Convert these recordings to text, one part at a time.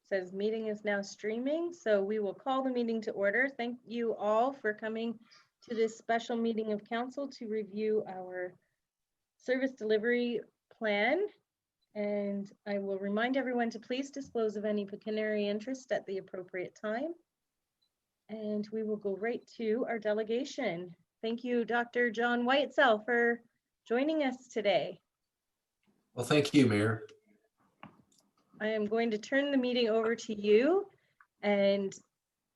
says meeting is now streaming, so we will call the meeting to order. Thank you all for coming to this special meeting of council to review our service delivery plan. And I will remind everyone to please disclose of any pecuniary interest at the appropriate time. And we will go right to our delegation. Thank you, Dr. John Whitesell, for joining us today. Well, thank you, Mayor. I am going to turn the meeting over to you. And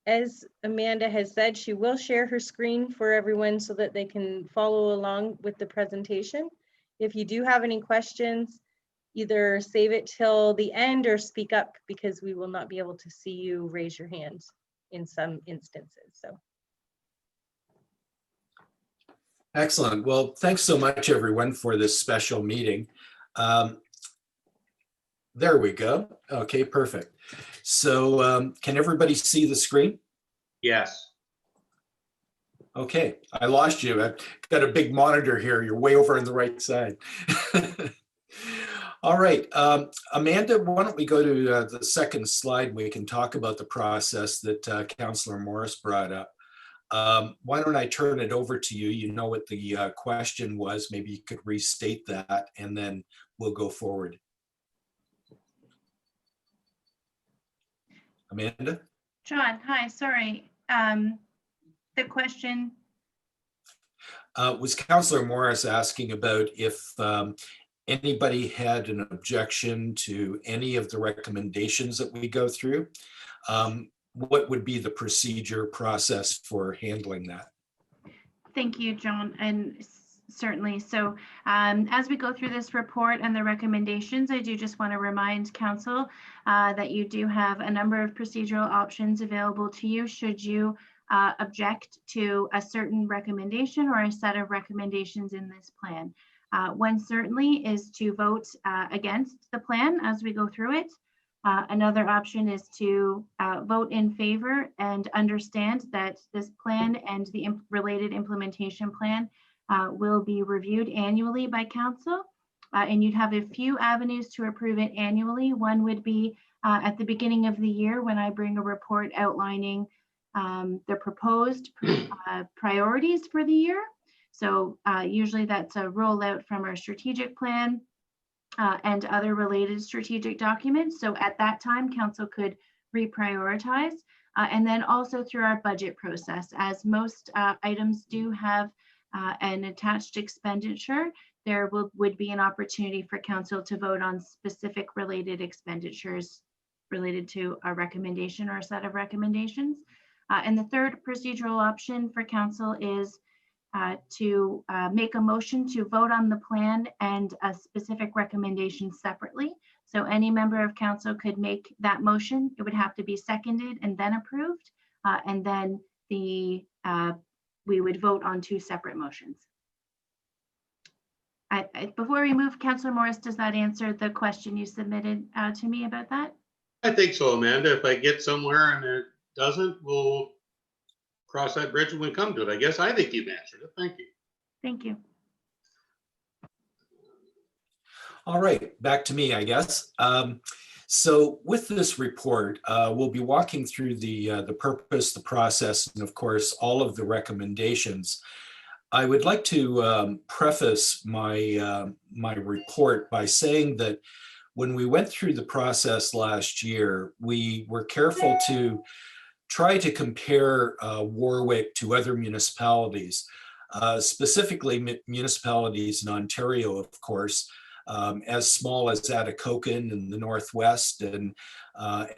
as Amanda has said, she will share her screen for everyone so that they can follow along with the presentation. If you do have any questions, either save it till the end or speak up, because we will not be able to see you raise your hand in some instances. So. Excellent. Well, thanks so much, everyone, for this special meeting. There we go. Okay, perfect. So can everybody see the screen? Yes. Okay, I lost you. I've got a big monitor here. You're way over on the right side. All right, Amanda, why don't we go to the second slide? We can talk about the process that Councillor Morris brought up. Why don't I turn it over to you? You know what the question was. Maybe you could restate that and then we'll go forward. Amanda? John, hi, sorry. The question. Was Councillor Morris asking about if anybody had an objection to any of the recommendations that we go through? What would be the procedure process for handling that? Thank you, John, and certainly. So as we go through this report and the recommendations, I do just want to remind Council that you do have a number of procedural options available to you should you object to a certain recommendation or a set of recommendations in this plan. One certainly is to vote against the plan as we go through it. Another option is to vote in favor and understand that this plan and the related implementation plan will be reviewed annually by Council. And you'd have a few avenues to approve it annually. One would be at the beginning of the year when I bring a report outlining the proposed priorities for the year. So usually that's a rollout from our strategic plan and other related strategic documents. So at that time, Council could reprioritize. And then also through our budget process, as most items do have an attached expenditure, there would be an opportunity for Council to vote on specific related expenditures related to a recommendation or a set of recommendations. And the third procedural option for Council is to make a motion to vote on the plan and a specific recommendation separately. So any member of Council could make that motion. It would have to be seconded and then approved. And then we would vote on two separate motions. Before we move, Councillor Morris, does that answer the question you submitted to me about that? I think so, Amanda. If I get somewhere and it doesn't, we'll cross that bridge when we come to it. I guess I think you've answered it. Thank you. Thank you. All right, back to me, I guess. So with this report, we'll be walking through the purpose, the process, and of course, all of the recommendations. I would like to preface my report by saying that when we went through the process last year, we were careful to try to compare Warwick to other municipalities, specifically municipalities in Ontario, of course, as small as Atikokan in the Northwest and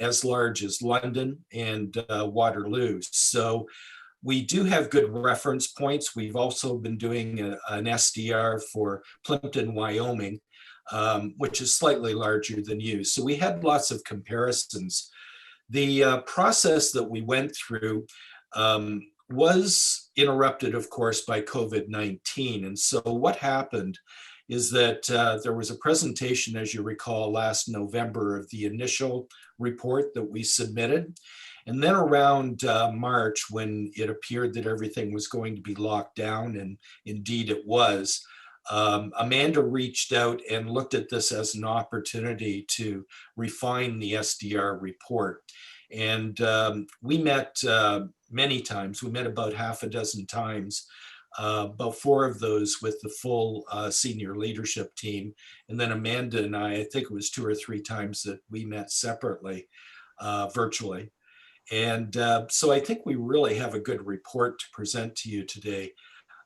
as large as London and Waterloo. So we do have good reference points. We've also been doing an SDR for Plimpton, Wyoming, which is slightly larger than you. So we had lots of comparisons. The process that we went through was interrupted, of course, by COVID-19. And so what happened is that there was a presentation, as you recall, last November of the initial report that we submitted. And then around March, when it appeared that everything was going to be locked down, and indeed it was, Amanda reached out and looked at this as an opportunity to refine the SDR report. And we met many times. We met about half a dozen times, about 4 of those with the full senior leadership team. And then Amanda and I think it was 2 or 3 times that we met separately, virtually. And so I think we really have a good report to present to you today.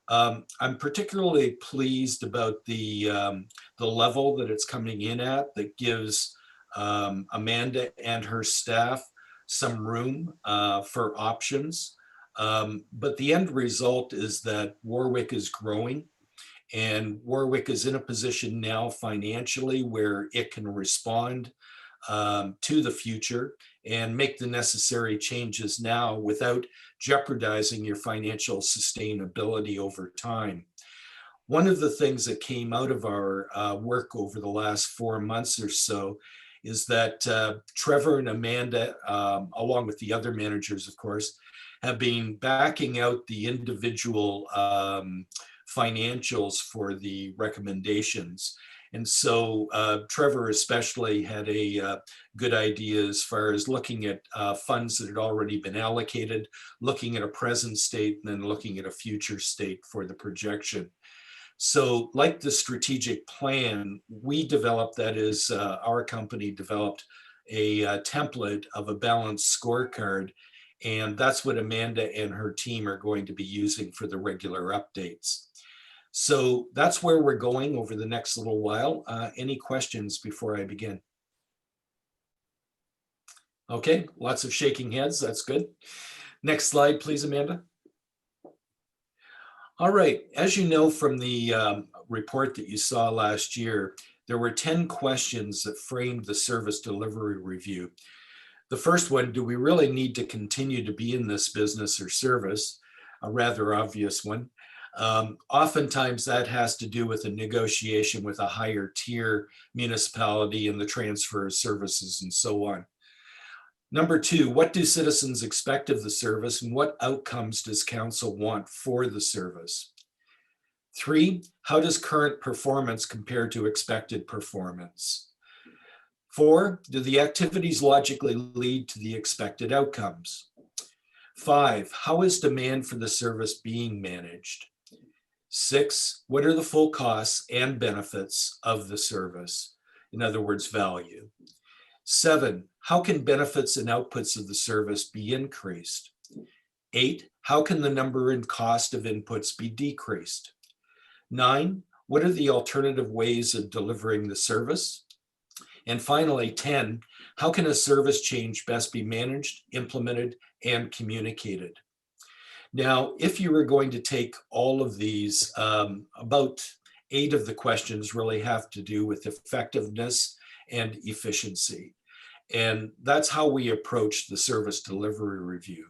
I'm particularly pleased about the level that it's coming in at, that gives Amanda and her staff some room for options. But the end result is that Warwick is growing, and Warwick is in a position now financially where it can respond to the future and make the necessary changes now without jeopardizing your financial sustainability over time. One of the things that came out of our work over the last 4 months or so is that Trevor and Amanda, along with the other managers, of course, have been backing out the individual financials for the recommendations. And so Trevor especially had a good idea as far as looking at funds that had already been allocated, looking at a present state, and then looking at a future state for the projection. So like the strategic plan, we developed, that is, our company developed a template of a balanced scorecard. And that's what Amanda and her team are going to be using for the regular updates. So that's where we're going over the next little while. Any questions before I begin? Okay, lots of shaking heads. That's good. Next slide, please, Amanda. All right, as you know from the report that you saw last year, there were 10 questions that framed the service delivery review. The first one, do we really need to continue to be in this business or service? A rather obvious one. Oftentimes that has to do with a negotiation with a higher tier municipality and the transfer of services and so on. Number 2, what do citizens expect of the service and what outcomes does council want for the service? 3, how does current performance compare to expected performance? 4, do the activities logically lead to the expected outcomes? 5, how is demand for the service being managed? 6, what are the full costs and benefits of the service? In other words, value. 7, how can benefits and outputs of the service be increased? 8, how can the number and cost of inputs be decreased? 9, what are the alternative ways of delivering the service? And finally, 10, how can a service change best be managed, implemented, and communicated? Now, if you were going to take all of these, about 8 of the questions really have to do with effectiveness and efficiency. And that's how we approach the service delivery review.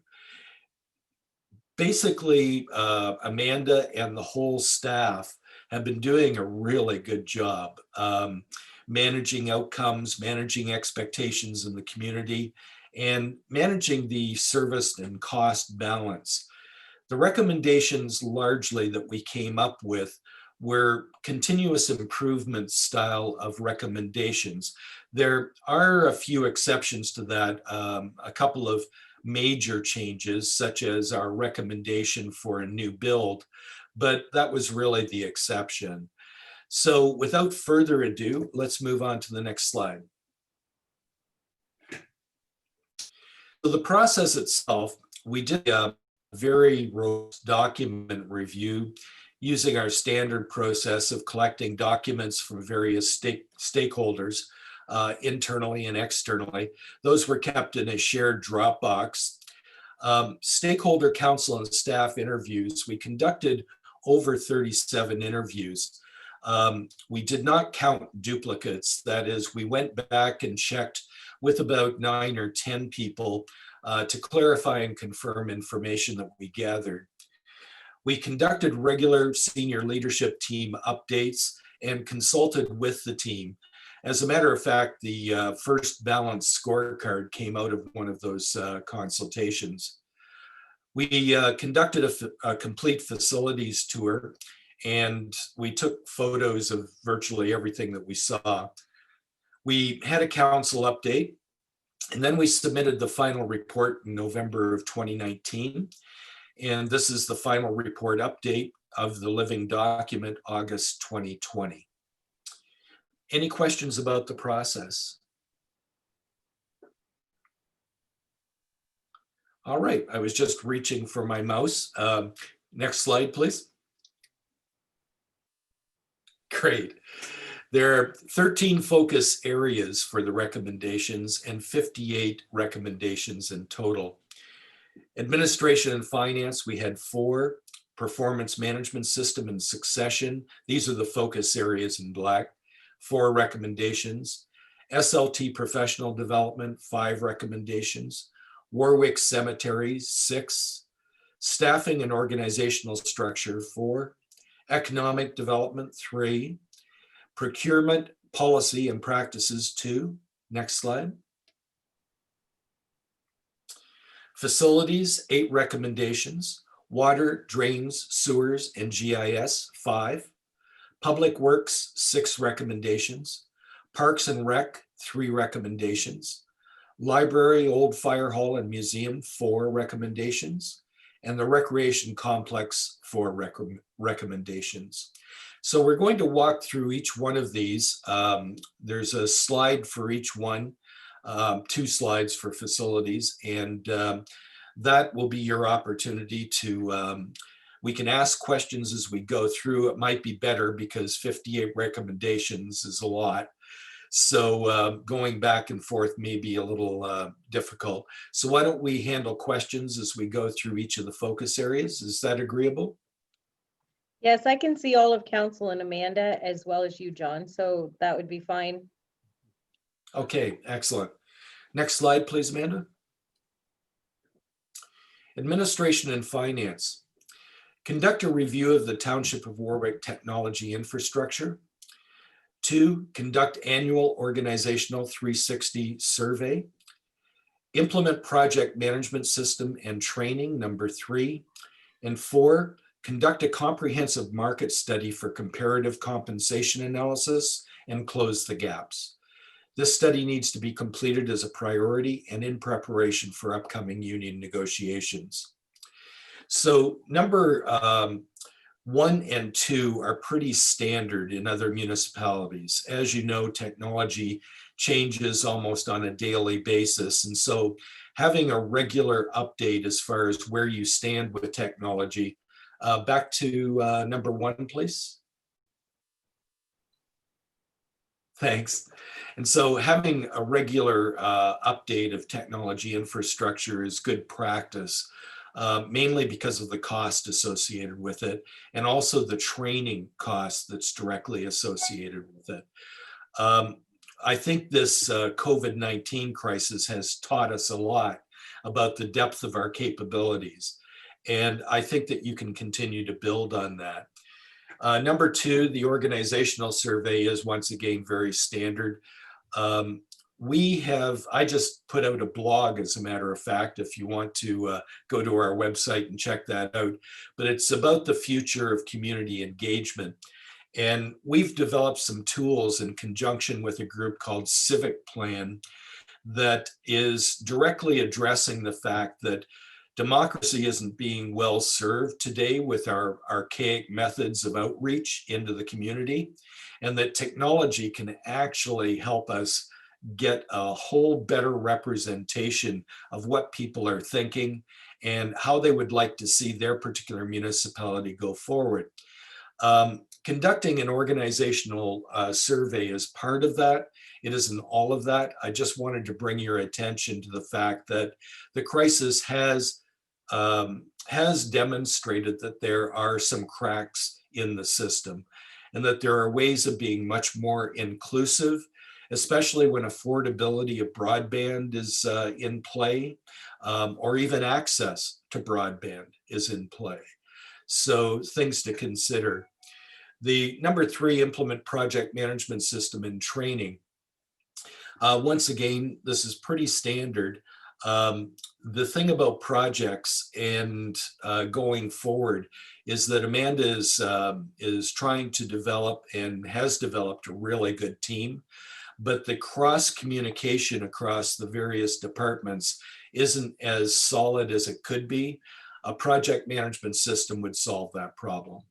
Basically, Amanda and the whole staff have been doing a really good job managing outcomes, managing expectations in the community, and managing the service and cost balance. The recommendations largely that we came up with were continuous improvement style of recommendations. There are a few exceptions to that, a couple of major changes, such as our recommendation for a new build, but that was really the exception. So without further ado, let's move on to the next slide. So the process itself, we did a very robust document review using our standard process of collecting documents from various stakeholders, internally and externally. Those were kept in a shared Dropbox. Stakeholder council and staff interviews, we conducted over 37 interviews. We did not count duplicates. That is, we went back and checked with about 9 or 10 people to clarify and confirm information that we gathered. We conducted regular senior leadership team updates and consulted with the team. As a matter of fact, the first balanced scorecard came out of one of those consultations. We conducted a complete facilities tour, and we took photos of virtually everything that we saw. We had a council update, and then we submitted the final report in November of 2019. And this is the final report update of the living document, August 2020. Any questions about the process? All right, I was just reaching for my mouse. Next slide, please. Great. There are 13 focus areas for the recommendations and 58 recommendations in total. Administration and finance, we had 4. Performance management system and succession. These are the focus areas in black. 4 recommendations. SLT professional development, 5 recommendations. Warwick cemeteries, 6. Staffing and organizational structure, 4. Economic development, 3. Procurement, policy and practices, 2. Next slide. Facilities, 8 recommendations. Water, drains, sewers, and GIS, 5. Public Works, 6 recommendations. Parks and Rec, 3 recommendations. Library, Old Fire Hall and Museum, 4 recommendations. And the Recreation Complex, 4 recommendations. So we're going to walk through each one of these. There's a slide for each one, 2 slides for facilities, and that will be your opportunity to, we can ask questions as we go through. It might be better because 58 recommendations is a lot. So going back and forth may be a little difficult. So why don't we handle questions as we go through each of the focus areas? Is that agreeable? Yes, I can see all of council and Amanda as well as you, John, so that would be fine. Okay, excellent. Next slide, please, Amanda. Administration and finance. Conduct a review of the Township of Warwick technology infrastructure. 2, conduct annual organizational 360 survey. Implement project management system and training, number 3. And 4, conduct a comprehensive market study for comparative compensation analysis and close the gaps. This study needs to be completed as a priority and in preparation for upcoming union negotiations. So number 1 and 2 are pretty standard in other municipalities. As you know, technology changes almost on a daily basis. And so having a regular update as far as where you stand with technology. Back to number 1, please. Thanks. And so having a regular update of technology infrastructure is good practice, mainly because of the cost associated with it, and also the training cost that's directly associated with it. I think this COVID-19 crisis has taught us a lot about the depth of our capabilities. And I think that you can continue to build on that. Number 2, the organizational survey is once again very standard. I just put out a blog, as a matter of fact, if you want to go to our website and check that out. But it's about the future of community engagement. And we've developed some tools in conjunction with a group called Civic Plan that is directly addressing the fact that democracy isn't being well served today with our archaic methods of outreach into the community, and that technology can actually help us get a whole better representation of what people are thinking and how they would like to see their particular municipality go forward. Conducting an organizational survey is part of that. It isn't all of that. I just wanted to bring your attention to the fact that the crisis has demonstrated that there are some cracks in the system and that there are ways of being much more inclusive, especially when affordability of broadband is in play, or even access to broadband is in play. So things to consider. The number 3, implement project management system and training. Once again, this is pretty standard. The thing about projects and going forward is that Amanda is trying to develop and has developed a really good team, but the cross communication across the various departments isn't as solid as it could be. A project management system would solve that problem.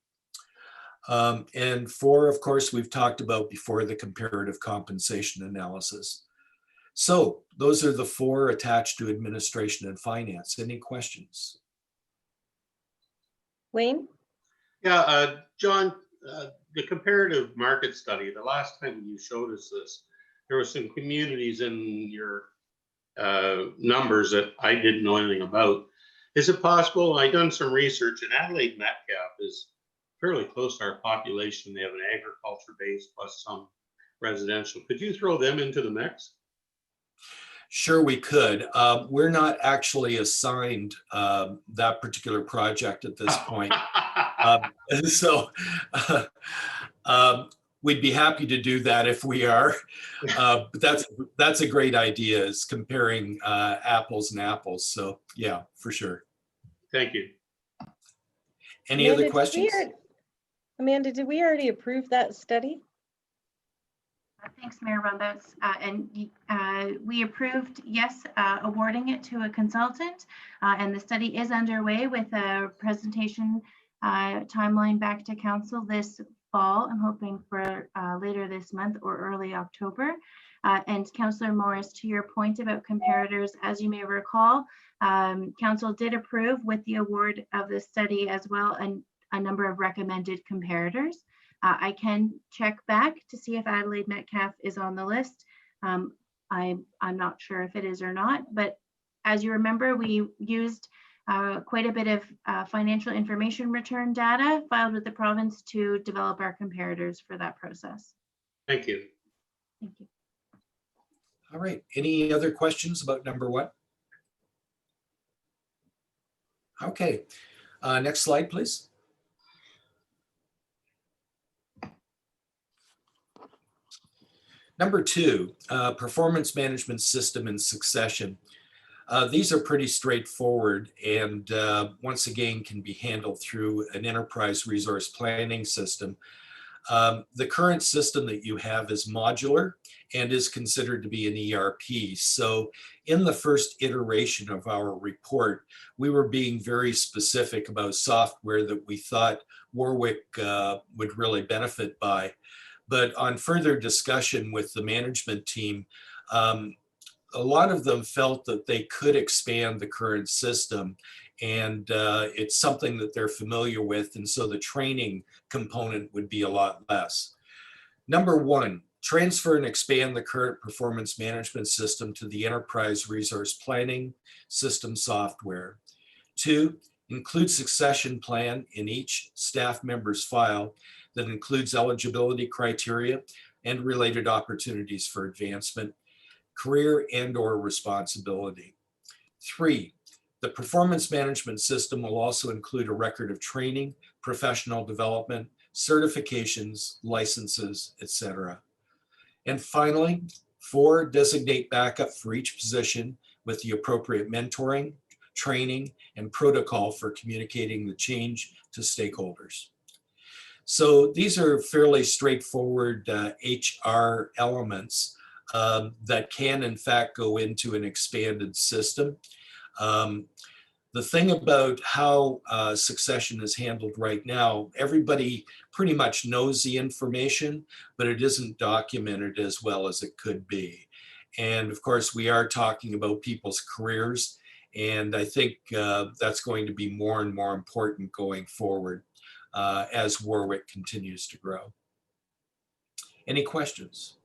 And four, of course, we've talked about before, the comparative compensation analysis. So those are the four attached to administration and finance. Any questions? Wayne? Yeah, John, the comparative market study, the last time you showed us this, there were some communities in your numbers that I didn't know anything about. Is it possible, I done some research, and Adelaide Metcalf is fairly close to our population. They have an agriculture base plus some residential. Could you throw them into the mix? Sure, we could. We're not actually assigned that particular project at this point. So we'd be happy to do that if we are. But that's a great idea, is comparing apples and apples. So yeah, for sure. Thank you. Any other questions? Amanda, did we already approve that study? Thanks, Mayor Rumbouts. And we approved, yes, awarding it to a consultant. And the study is underway with a presentation timeline back to council this fall. I'm hoping for later this month or early October. And Councillor Morris, to your point about comparators, as you may recall, council did approve with the award of the study as well and a number of recommended comparators. I can check back to see if Adelaide Metcalf is on the list. I'm not sure if it is or not, but as you remember, we used quite a bit of financial information return data filed with the province to develop our comparators for that process. Thank you. Thank you. All right. Any other questions about number one? Okay. Next slide, please. Number two, performance management system and succession. These are pretty straightforward and once again can be handled through an enterprise resource planning system. The current system that you have is modular and is considered to be an ERP. So in the first iteration of our report, we were being very specific about software that we thought Warwick would really benefit by. But on further discussion with the management team, a lot of them felt that they could expand the current system, and it's something that they're familiar with, and so the training component would be a lot less. Number one, transfer and expand the current performance management system to the enterprise resource planning system software. Two, include succession plan in each staff member's file that includes eligibility criteria and related opportunities for advancement, career and/or responsibility. Three, the performance management system will also include a record of training, professional development, certifications, licenses, etc. And finally, four, designate backup for each position with the appropriate mentoring, training, and protocol for communicating the change to stakeholders. So these are fairly straightforward HR elements that can in fact go into an expanded system. The thing about how succession is handled right now, everybody pretty much knows the information, but it isn't documented as well as it could be. And of course, we are talking about people's careers, and I think that's going to be more and more important going forward as Warwick continues to grow. Any questions?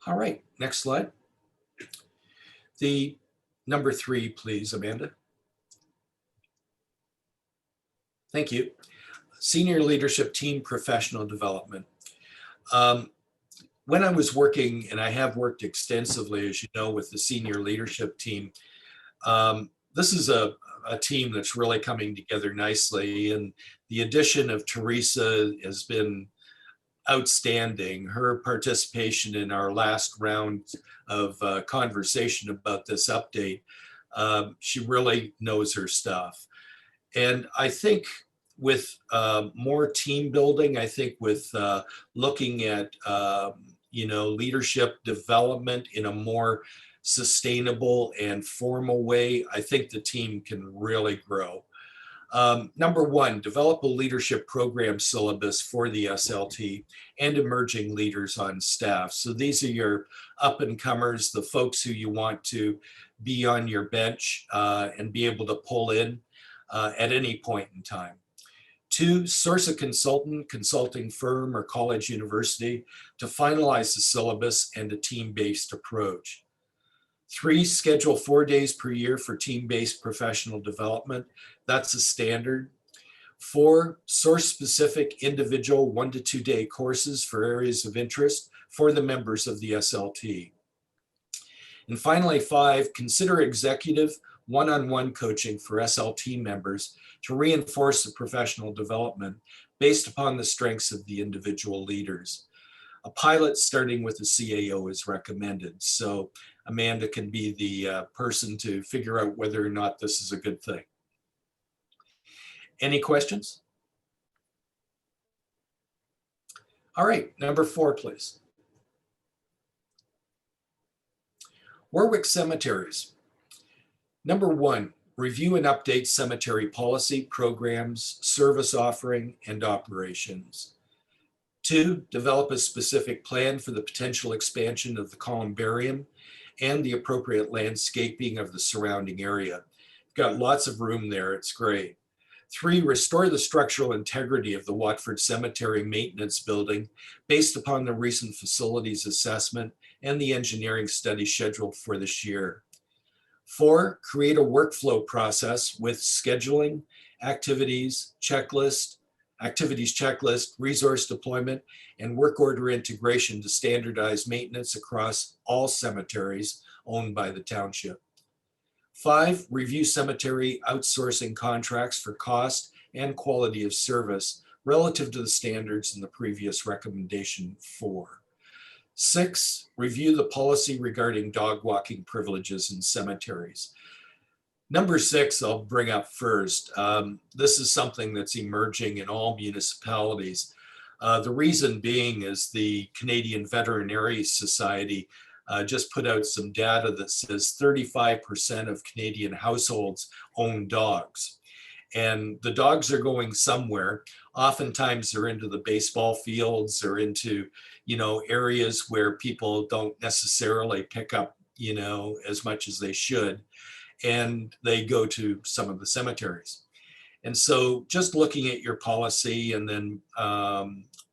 All right, next slide. The number three, please, Amanda. Thank you. Senior leadership team professional development. When I was working, and I have worked extensively, as you know, with the senior leadership team, this is a team that's really coming together nicely. And the addition of Teresa has been outstanding. Her participation in our last round of conversation about this update, she really knows her stuff. And I think with more team building, I think with looking at leadership development in a more sustainable and formal way, I think the team can really grow. Number one, develop a leadership program syllabus for the SLT and emerging leaders on staff. So these are your up and comers, the folks who you want to be on your bench and be able to pull in at any point in time. 2, source a consultant, consulting firm, or college university to finalize the syllabus and a team-based approach. 3, schedule 4 days per year for team-based professional development. That's a standard. 4, source specific individual 1 to 2 day courses for areas of interest for the members of the SLT. And finally, 5, consider executive one-on-one coaching for SLT members to reinforce the professional development based upon the strengths of the individual leaders. A pilot starting with a CAO is recommended. So Amanda can be the person to figure out whether or not this is a good thing. Any questions? All right, number 4, please. Warwick Cemeteries. Number 1, review and update cemetery policy, programs, service offering, and operations. 2, develop a specific plan for the potential expansion of the columbarium and the appropriate landscaping of the surrounding area. Got lots of room there, it's great. 3, restore the structural integrity of the Watford Cemetery Maintenance Building based upon the recent facilities assessment and the engineering study scheduled for this year. 4, create a workflow process with scheduling, activities checklist, resource deployment, and work order integration to standardize maintenance across all cemeteries owned by the township. 5, review cemetery outsourcing contracts for cost and quality of service relative to the standards in the previous recommendation 4. 6, review the policy regarding dog walking privileges in cemeteries. Number 6, I'll bring up first. This is something that's emerging in all municipalities. The reason being is the Canadian Veterinary Society just put out some data that says 35% of Canadian households own dogs. And the dogs are going somewhere. Oftentimes they're into the baseball fields or into, areas where people don't necessarily pick up, as much as they should. And they go to some of the cemeteries. And so just looking at your policy and then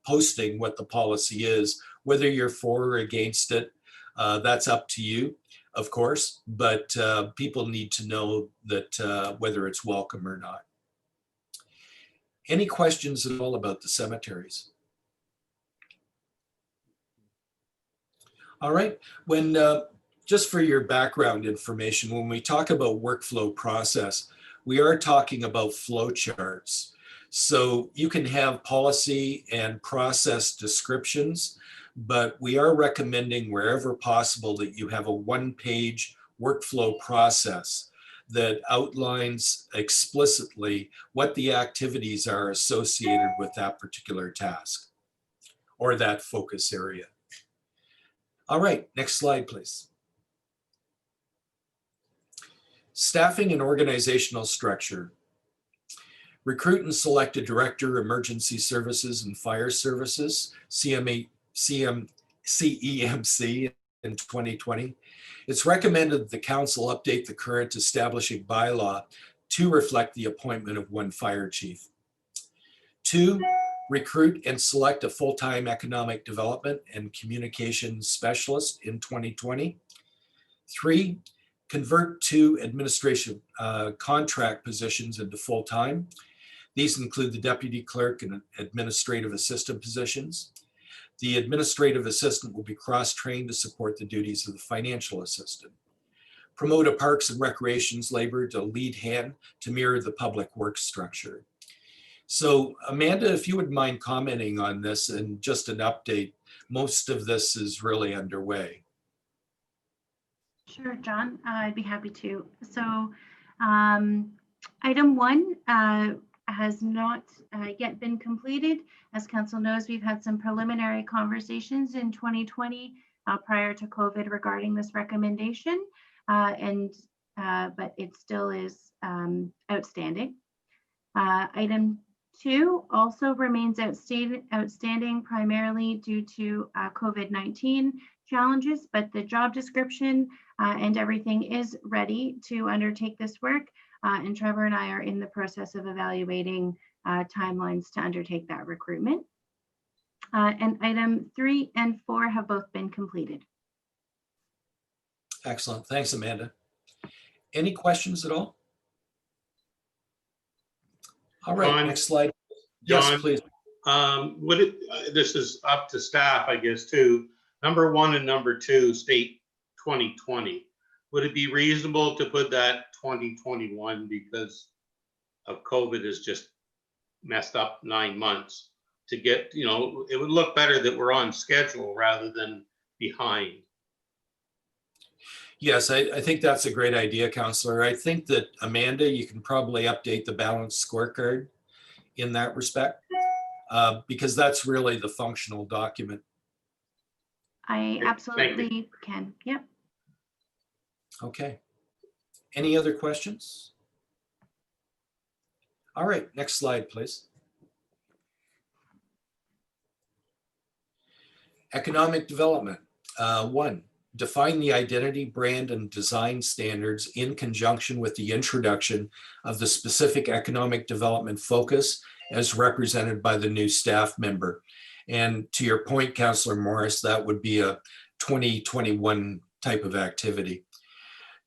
posting what the policy is, whether you're for or against it, that's up to you, of course, but people need to know that whether it's welcome or not. Any questions at all about the cemeteries? All right, just for your background information, when we talk about workflow process, we are talking about flow charts. So you can have policy and process descriptions, but we are recommending wherever possible that you have a one-page workflow process that outlines explicitly what the activities are associated with that particular task or that focus area. All right, next slide, please. Staffing and organizational structure. Recruit and select a director, emergency services and fire services, CEMC in 2020. It's recommended that the council update the current establishing bylaw to reflect the appointment of one fire chief. 2, recruit and select a full-time economic development and communications specialist in 2020. 3, convert 2 administration contract positions into full-time. These include the deputy clerk and administrative assistant positions. The administrative assistant will be cross-trained to support the duties of the financial assistant. Promote a parks and recreations labor to lead hand to mirror the public works structure. So Amanda, if you would mind commenting on this and just an update, most of this is really underway. Sure, John, I'd be happy to. So item 1 has not yet been completed. As council knows, we've had some preliminary conversations in 2020 prior to COVID regarding this recommendation, but it still is outstanding. Item 2 also remains outstanding primarily due to COVID-19 challenges, but the job description and everything is ready to undertake this work. And Trevor and I are in the process of evaluating timelines to undertake that recruitment. And item 3 and 4 have both been completed. Excellent. Thanks, Amanda. Any questions at all? All right, John? next slide. Yes, John? please. This is up to staff, I guess, too. Number 1 and number 2 state 2020. Would it be reasonable to put that 2021 because of COVID has just messed up 9 months to get, it would look better that we're on schedule rather than behind. Yes, I think that's a great idea, Councillor. I think that Amanda, you can probably update the balanced scorecard in that respect, because that's really the functional document. I absolutely can. Yep. Okay. Any other questions? All right, next slide, please. Economic development. 1, define the identity, brand, and design standards in conjunction with the introduction of the specific economic development focus as represented by the new staff member. And to your point, Councillor Morris, that would be a 2021 type of activity.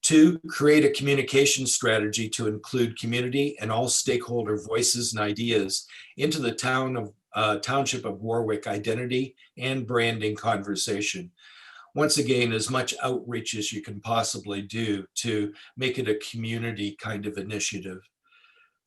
2, create a communication strategy to include community and all stakeholder voices and ideas into the Township of Warwick identity and branding conversation. Once again, as much outreach as you can possibly do to make it a community kind of initiative.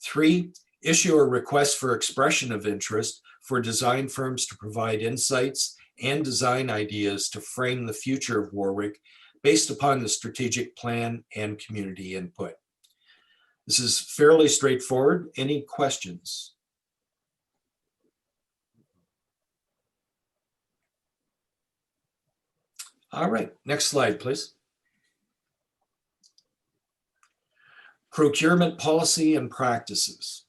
3, issue a request for expression of interest for design firms to provide insights and design ideas to frame the future of Warwick based upon the strategic plan and community input. This is fairly straightforward. Any questions? All right, next slide, please. Procurement policy and practices.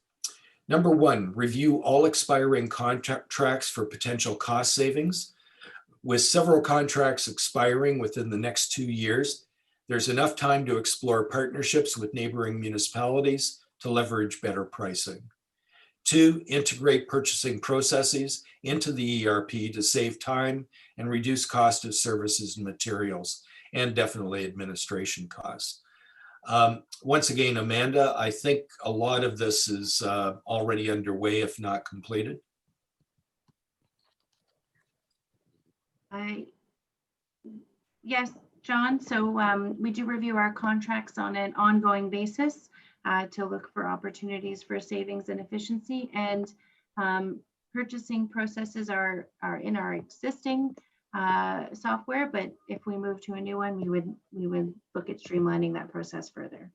Number 1, review all expiring contracts for potential cost savings. With several contracts expiring within the next 2 years, there's enough time to explore partnerships with neighboring municipalities to leverage better pricing. 2, integrate purchasing processes into the ERP to save time and reduce cost of services and materials, and definitely administration costs. Once again, Amanda, I think a lot of this is already underway, if not completed. Yes, John. So we do review our contracts on an ongoing basis to look for opportunities for savings and efficiency, and purchasing processes are in our existing software, but if we move to a new one, we would look at streamlining that process further.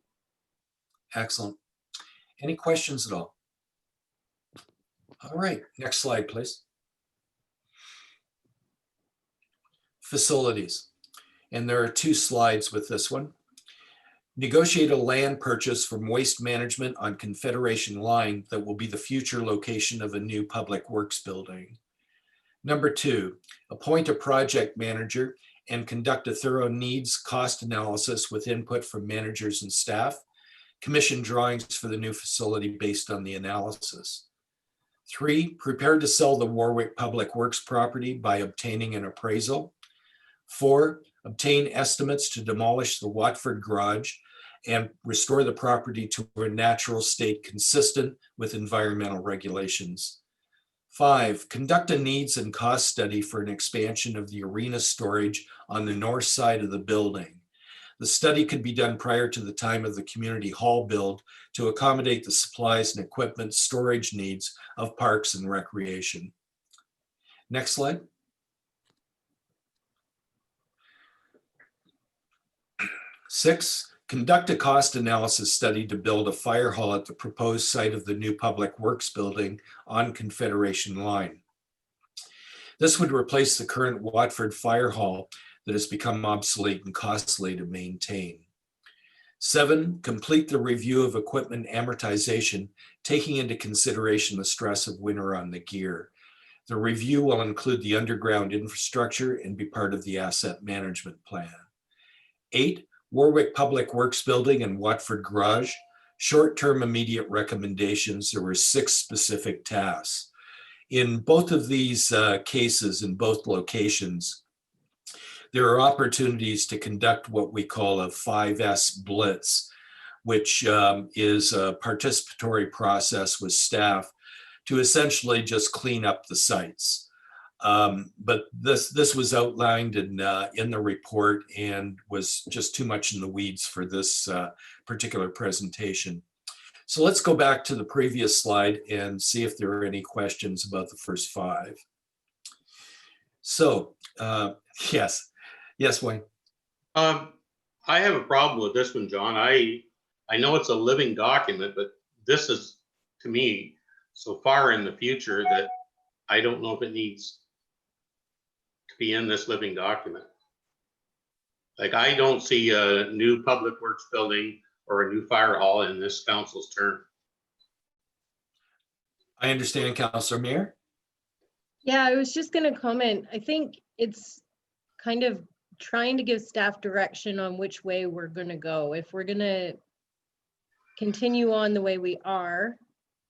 Excellent. Any questions at all? All right, next slide, please. Facilities. And there are 2 slides with this one. Negotiate a land purchase from Waste Management on Confederation Line that will be the future location of a new public works building. Number 2, appoint a project manager and conduct a thorough needs cost analysis with input from managers and staff. Commission drawings for the new facility based on the analysis. 3, prepare to sell the Warwick Public Works property by obtaining an appraisal. 4, obtain estimates to demolish the Watford Garage and restore the property to a natural state consistent with environmental regulations. 5, conduct a needs and cost study for an expansion of the arena storage on the north side of the building. The study could be done prior to the time of the community hall build to accommodate the supplies and equipment storage needs of Parks and Recreation. Next slide. Six, conduct a cost analysis study to build a fire hall at the proposed site of the new Public Works building on Confederation Line. This would replace the current Watford Fire Hall that has become obsolete and costly to maintain. 7, complete the review of equipment amortization, taking into consideration the stress of winter on the gear. The review will include the underground infrastructure and be part of the asset management plan. 8, Warwick Public Works Building and Watford Garage. Short-term immediate recommendations. There were 6 specific tasks. In both of these cases, in both locations, there are opportunities to conduct what we call a 5S blitz, which is a participatory process with staff to essentially just clean up the sites. But this was outlined in the report and was just too much in the weeds for this particular presentation. So let's go back to the previous slide and see if there are any questions about the first 5. So yes, Wayne. I have a problem with this one, John. I know it's a living document, but this is, to me, so far in the future that I don't know if it needs to be in this living document. Like, I don't see a new Public Works building or a new fire hall in this council's term. I understand, Councillor Mayor. Yeah, I was just going to comment. I think it's kind of trying to give staff direction on which way we're going to go. If we're going to continue on the way we are,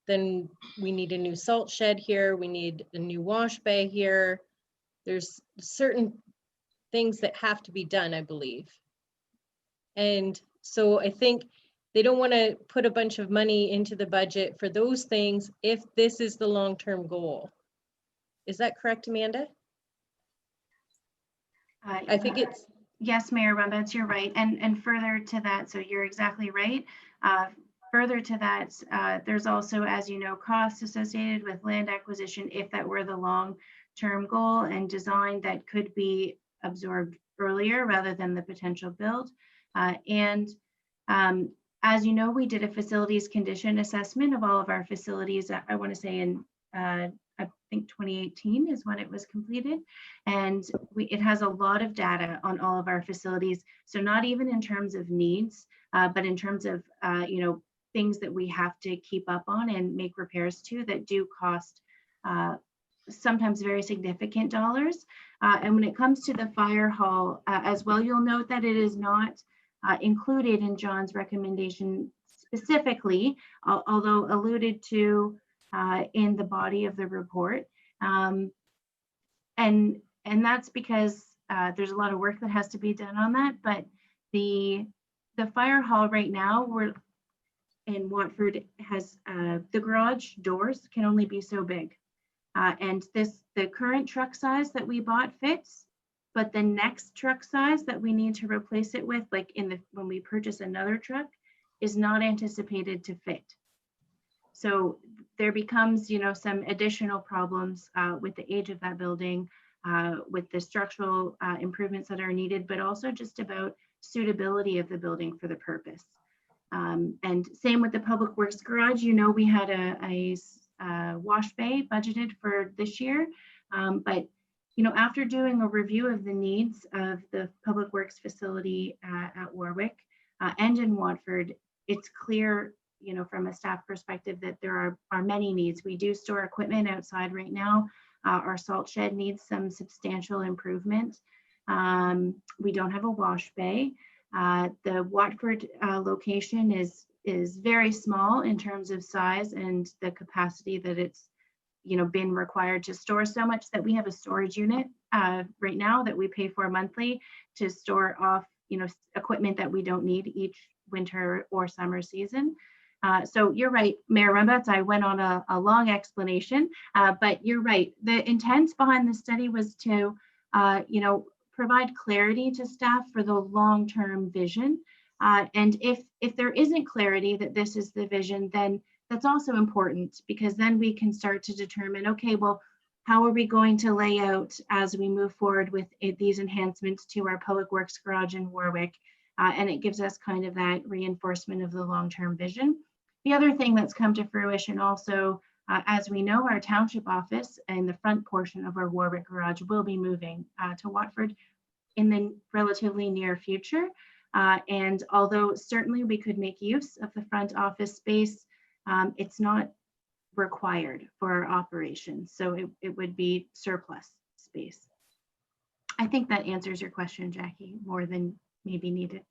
then we need a new salt shed here. We need a new wash bay here. There's certain things that have to be done, I believe. And so I think they don't want to put a bunch of money into the budget for those things if this is the long-term goal. Is that correct, Amanda? I think it's. Yes, Mayor Rumbets, you're right. And further to that, so you're exactly right. Further to that, there's also, as you know, costs associated with land acquisition if that were the long-term goal, and design that could be absorbed earlier rather than the potential build. As you know, we did a facilities condition assessment of all of our facilities, I want to say in, I think 2018 is when it was completed. And it has a lot of data on all of our facilities. So not even in terms of needs, but in terms of, things that we have to keep up on and make repairs to that do cost sometimes very significant dollars. And when it comes to the fire hall as well, you'll note that it is not included in John's recommendation specifically, although alluded to in the body of the report. And that's because there's a lot of work that has to be done on that. But the fire hall right now, we're in Watford, has the garage doors can only be so big. And the current truck size that we bought fits, but the next truck size that we need to replace it with, like when we purchase another truck, is not anticipated to fit. So there becomes, some additional problems with the age of that building, with the structural improvements that are needed, but also just about suitability of the building for the purpose. And same with the Public Works garage. We had a wash bay budgeted for this year, but after doing a review of the needs of the Public Works facility at Warwick and in Watford, it's clear, from a staff perspective, that there are many needs. We do store equipment outside right now. Our salt shed needs some substantial improvement. We don't have a wash bay. The Watford location is very small in terms of size and the capacity that it's been required to store, so much that we have a storage unit right now that we pay for monthly to store off equipment that we don't need each winter or summer season. So you're right, Mayor Rumbets, I went on a long explanation, but you're right. The intent behind the study was to provide clarity to staff for the long-term vision. And if there isn't clarity that this is the vision, then that's also important, because then we can start to determine, okay, well, how are we going to lay out as we move forward with these enhancements to our public works garage in Warwick? And it gives us kind of that reinforcement of the long-term vision. The other thing that's come to fruition also, as we know, our township office and the front portion of our Warwick garage will be moving to Watford in the relatively near future. And although certainly we could make use of the front office space, it's not required for our operations. So it would be surplus space. I think that answers your question, Jackie, more than maybe needed.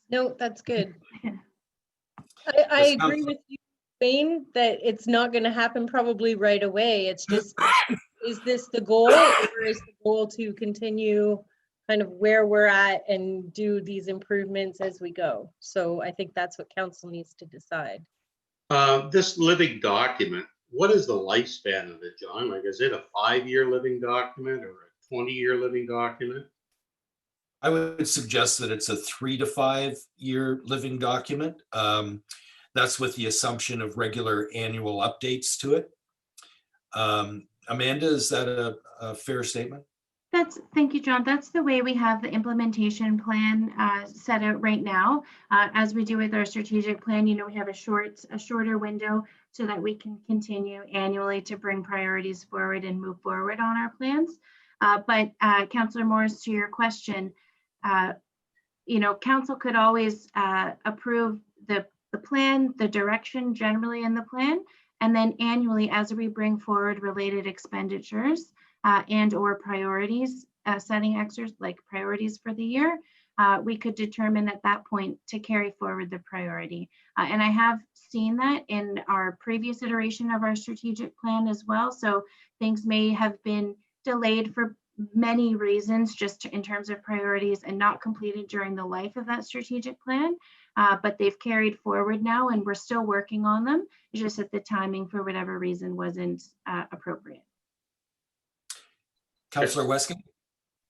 No, that's good. Yeah. I Yes, agree Councillor. with you, Wayne, that it's not going to happen probably right away. It's just, is this the goal, or is the goal to continue kind of where we're at and do these improvements as we go? So I think that's what council needs to decide. This living document, what is the lifespan of it, John? Like, is it a 5-year living document or a 20-year living document? I would suggest that it's a 3 to 5 year living document. That's with the assumption of regular annual updates to it. Amanda, is that a fair statement? Thank you, John. That's the way we have the implementation plan set out right now. As we do with our strategic plan, you know, we have a shorter window so that we can continue annually to bring priorities forward and move forward on our plans. But Councillor Morris, to your question, you know, council could always approve the plan, the direction generally in the plan, and then annually as we bring forward related expenditures and or priorities, setting exercises like priorities for the year, we could determine at that point to carry forward the priority. And I have seen that in our previous iteration of our strategic plan as well. So things may have been delayed for many reasons, just in terms of priorities, and not completed during the life of that strategic plan. But they've carried forward now, and we're still working on them. It's just that the timing, for whatever reason, wasn't appropriate. Councillor Weskin?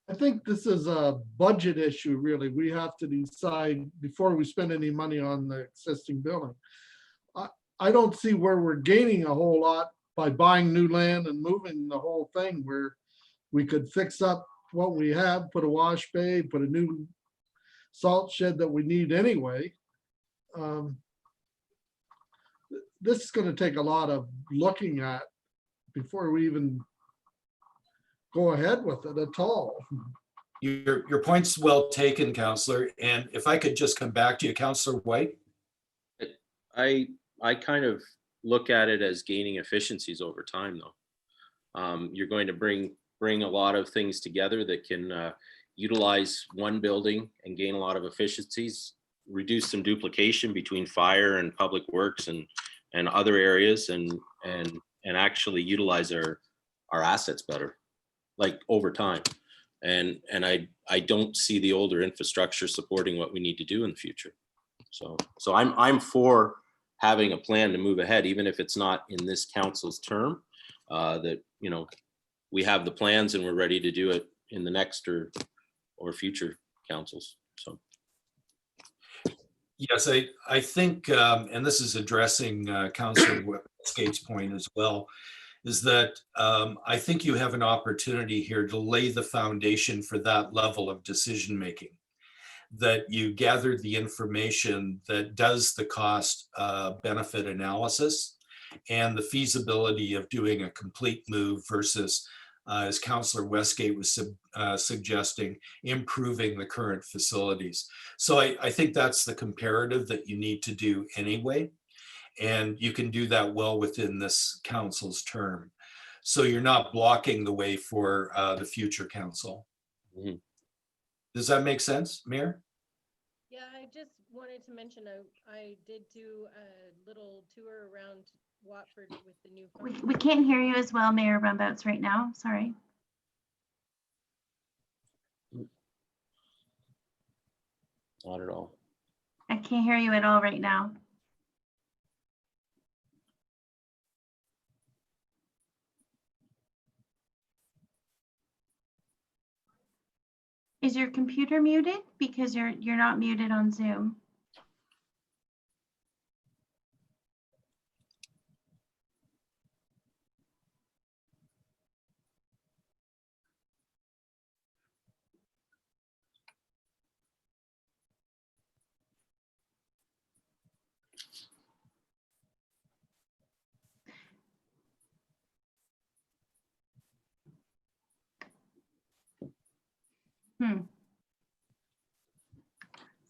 I think this is a budget issue, really. We have to decide before we spend any money on the existing building. I don't see where we're gaining a whole lot by buying new land and moving the whole thing, where we could fix up what we have, put a wash bay, put a new salt shed that we need anyway. This is going to take a lot of looking at before we even go ahead with it at all. Your point's well taken, Councillor. And if I could just come back to you, Councillor White. I kind of look at it as gaining efficiencies over time, though. You're going to bring a lot of things together that can utilize one building and gain a lot of efficiencies, reduce some duplication between fire and public works and other areas, and actually utilize our assets better, like over time. And I don't see the older infrastructure supporting what we need to do in the future. So I'm for having a plan to move ahead, even if it's not in this council's term, that, you know, we have the plans and we're ready to do it in the next or future councils. So. Yes, I think, and this is addressing Councillor Westgate's point as well, is that I think you have an opportunity here to lay the foundation for that level of decision-making, that you gather the information that does the cost benefit analysis and the feasibility of doing a complete move versus, as Councillor Westgate was suggesting, improving the current facilities. So I think that's the comparative that you need to do anyway. And you can do that well within this council's term. So you're not blocking the way for the future council. Mm-hmm. Does that make sense, Mayor? Yeah, I just wanted to mention, I did do a little tour around Watford with the new. We can't hear you as well, Mayor Rumbouts, right now. Sorry. Not at all. I can't hear you at all right now. Is your computer muted? Because you're not muted on Zoom.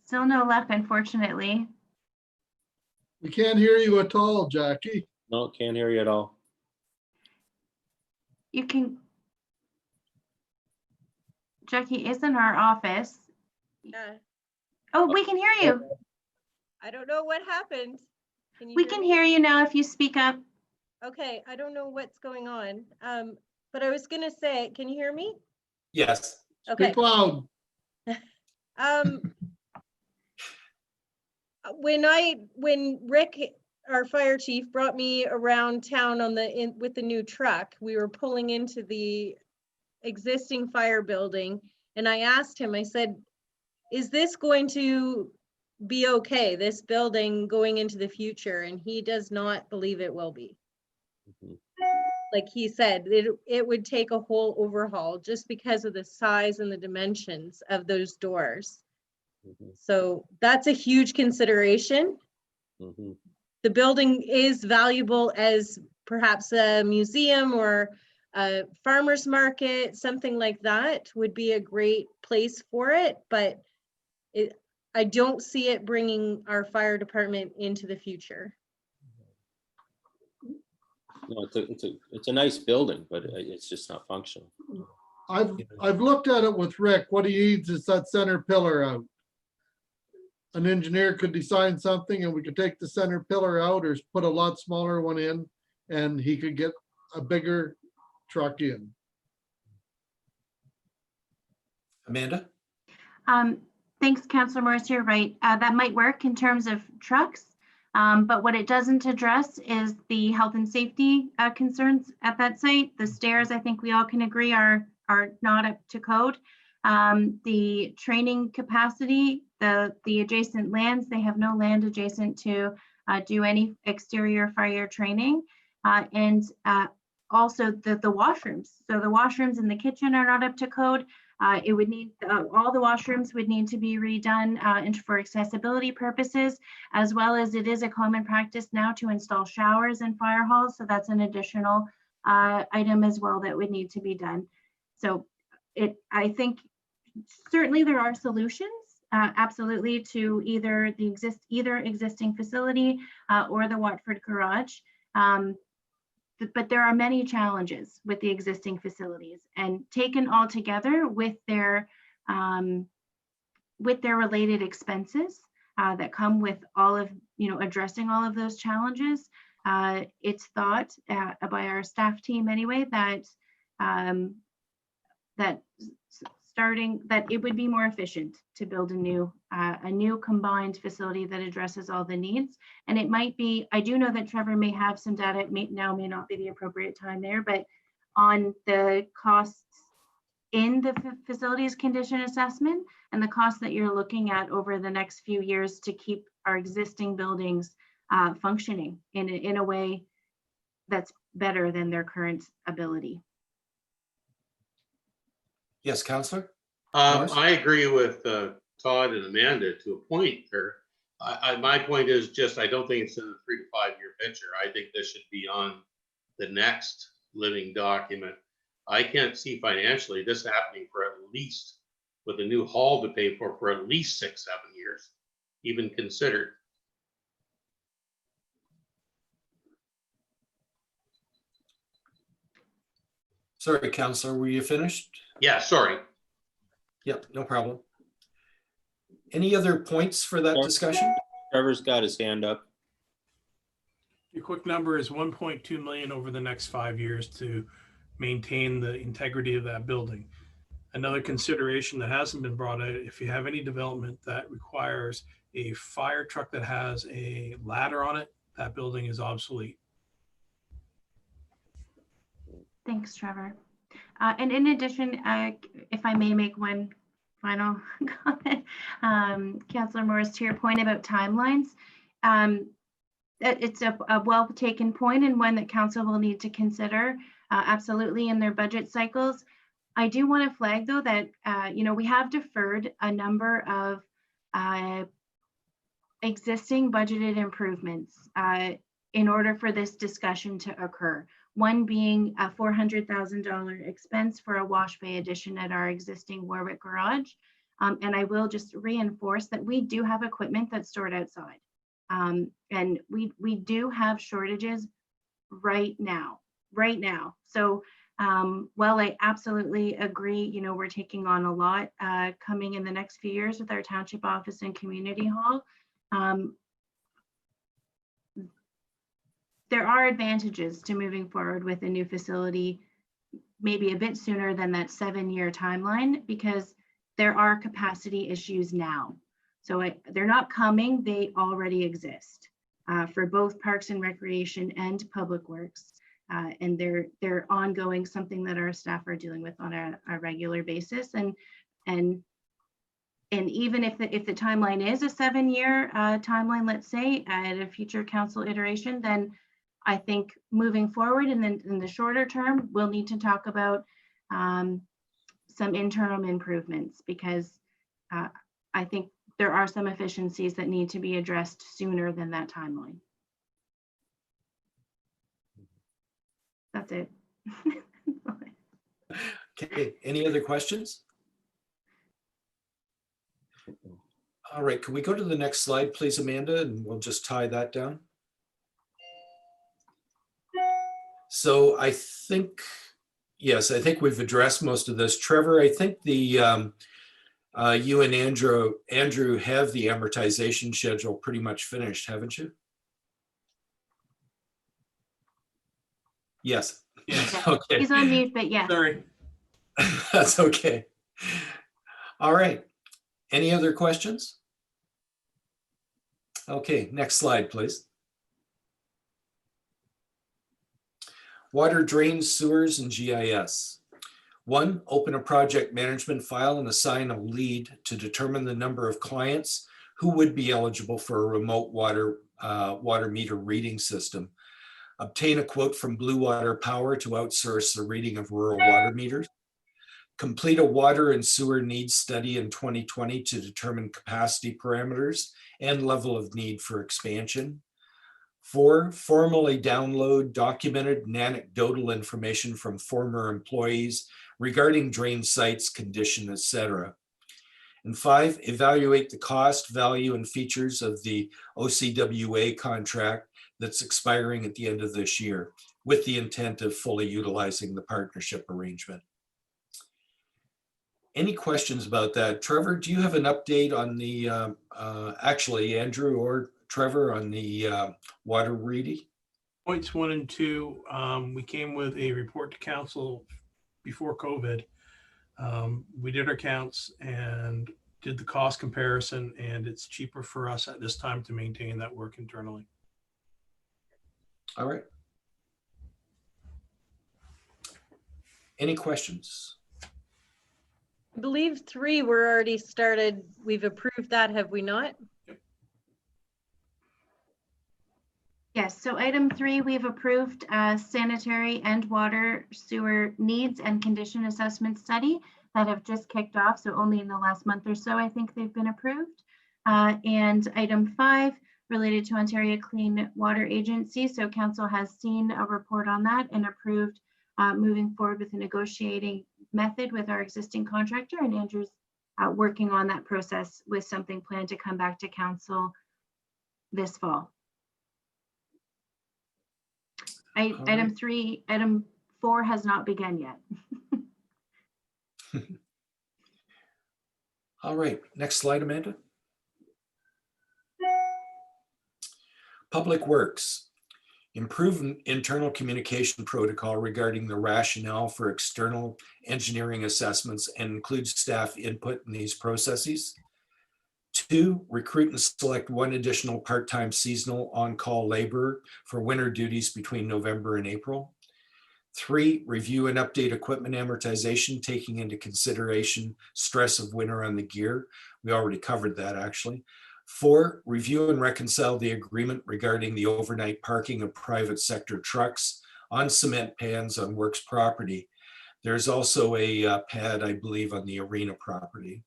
Still no luck, unfortunately. We can't hear you at all, Jackie. No, can't hear you at all. You can. Jackie is in our office. Yeah, Oh, we can hear you. I don't know what happened. Can you We hear can me? hear you now if you speak up. Okay, I don't know what's going on. But I was gonna say, can you hear me? Yes. Okay. Speak loud. Um, when Rick, our fire chief, brought me around town with the new truck, we were pulling into the existing fire building, and I asked him, I said, is this going to be okay, this building going into the future? And he does not believe it will be. Mhm. Like he said, it would take a whole overhaul just because of the size and the dimensions of those doors. Mhm. So that's a huge consideration. Mhm. The building is valuable as perhaps a museum or a farmer's market, something like that would be a great place for it, but I don't see it bringing our fire department into the future. No, it's a nice building, but it's just not functional. I've looked at it with Rick. What he needs is that center pillar out. An engineer could design something and we could take the center pillar out or put a lot smaller one in, and he could get a bigger truck in. Amanda? Thanks, Councillor Morris, you're right. That might work in terms of trucks, but what it doesn't address is the health and safety concerns at that site. The stairs, I think we all can agree, are not up to code. The training capacity, the adjacent lands, they have no land adjacent to do any exterior fire training. And also the washrooms. So the washrooms in the kitchen are not up to code. It would need, all the washrooms would need to be redone and for accessibility purposes, as well as it is a common practice now to install showers in fire halls. So that's an additional item as well that would need to be done. So I think certainly there are solutions, absolutely, to either existing facility or the Watford garage. But there are many challenges with the existing facilities, and taken all together with their related expenses that come with all of, addressing all of those challenges. It's thought by our staff team anyway that that it would be more efficient to build a new combined facility that addresses all the needs. And it might be, I do know that Trevor may have some data, may not be the appropriate time there, but on the costs in the facilities condition assessment and the costs that you're looking at over the next few years to keep our existing buildings functioning in a way that's better than their current ability. Yes, Counselor? Morris? I agree with Todd and Amanda to a point there. My point is just, I don't think it's in the 3 to 5 year picture. I think this should be on the next living document. I can't see financially this happening for at least, with a new hall to pay for at least 6, 7 years, even considered. Sorry, Counselor, were you finished? Yeah, sorry. Yep, no problem. Any other points for that Sure. discussion? Trevor's got his hand up. Your quick number is 1.2 million over the next 5 years to maintain the integrity of that building. Another consideration that hasn't been brought out, if you have any development that requires a fire truck that has a ladder on it, that building is obsolete. Thanks, Trevor. And in addition, if I may make one final comment. Councillor Morris, to your point about timelines, it's a well taken point and one that council will need to consider absolutely in their budget cycles. I do want to flag though that, we have deferred a number of existing budgeted improvements in order for this discussion to occur. One being a $400,000 expense for a wash bay addition at our existing Warwick garage. And I will just reinforce that we do have equipment that's stored outside. And we do have shortages right now. So while I absolutely agree, we're taking on a lot coming in the next few years with our township office and community hall. There are advantages to moving forward with a new facility, maybe a bit sooner than that 7-year timeline, because there are capacity issues now. So they're not coming, they already exist for both Parks and Recreation and Public Works. And they're ongoing, something that our staff are dealing with on a regular basis. And even if the timeline is a 7-year timeline, let's say, at a future council iteration, then I think moving forward and then in the shorter term, we'll need to talk about some interim improvements, because I think there are some efficiencies that need to be addressed sooner than that timeline. That's it. Okay, any other questions? All right, can we go to the next slide, please, Amanda, and we'll just tie that down. So I think, yes, I think we've addressed most of this. Trevor, I think the you and Andrew have the amortization schedule pretty much finished, haven't you? Yes. Yes. Okay. He's on mute, but yes. Sorry. That's okay. All right. Any other questions? Okay, next slide, please. Water, drains, sewers, and GIS. 1, open a project management file and assign a lead to determine the number of clients who would be eligible for a remote water meter reading system. Obtain a quote from Blue Water Power to outsource the reading of rural water meters. Complete a water and sewer needs study in 2020 to determine capacity parameters and level of need for expansion. 4, formally download documented and anecdotal information from former employees regarding drain sites, condition, etc. And 5, evaluate the cost, value, and features of the OCWA contract that's expiring at the end of this year, with the intent of fully utilizing the partnership arrangement. Any questions about that? Trevor, do you have an update on the, actually Andrew or Trevor, on the water reading? Points 1 and 2, we came with a report to council before COVID. We did our counts and did the cost comparison, and it's cheaper for us at this time to maintain that work internally. All right. Any questions? I believe 3 were already started. We've approved that, have we not? Yes, so item 3, we've approved sanitary and water sewer needs and condition assessment study that have just kicked off. So only in the last month or so, I think they've been approved. And item 5, related to Ontario Clean Water Agency. So council has seen a report on that and approved moving forward with a negotiating method with our existing contractor, and Andrew's working on that process with something planned to come back to council this fall. Item 4 has not begun yet. All right, next slide, Amanda. Public Works. Improve internal communication protocol regarding the rationale for external engineering assessments and include staff input in these processes. 2, recruit and select 1 additional part-time seasonal on-call laborer for winter duties between November and April. 3, review and update equipment amortization, taking into consideration stress of winter on the gear. We already covered that, actually. 4, review and reconcile the agreement regarding the overnight parking of private sector trucks on cement pads on Works property. There's also a pad, I believe, on the arena property.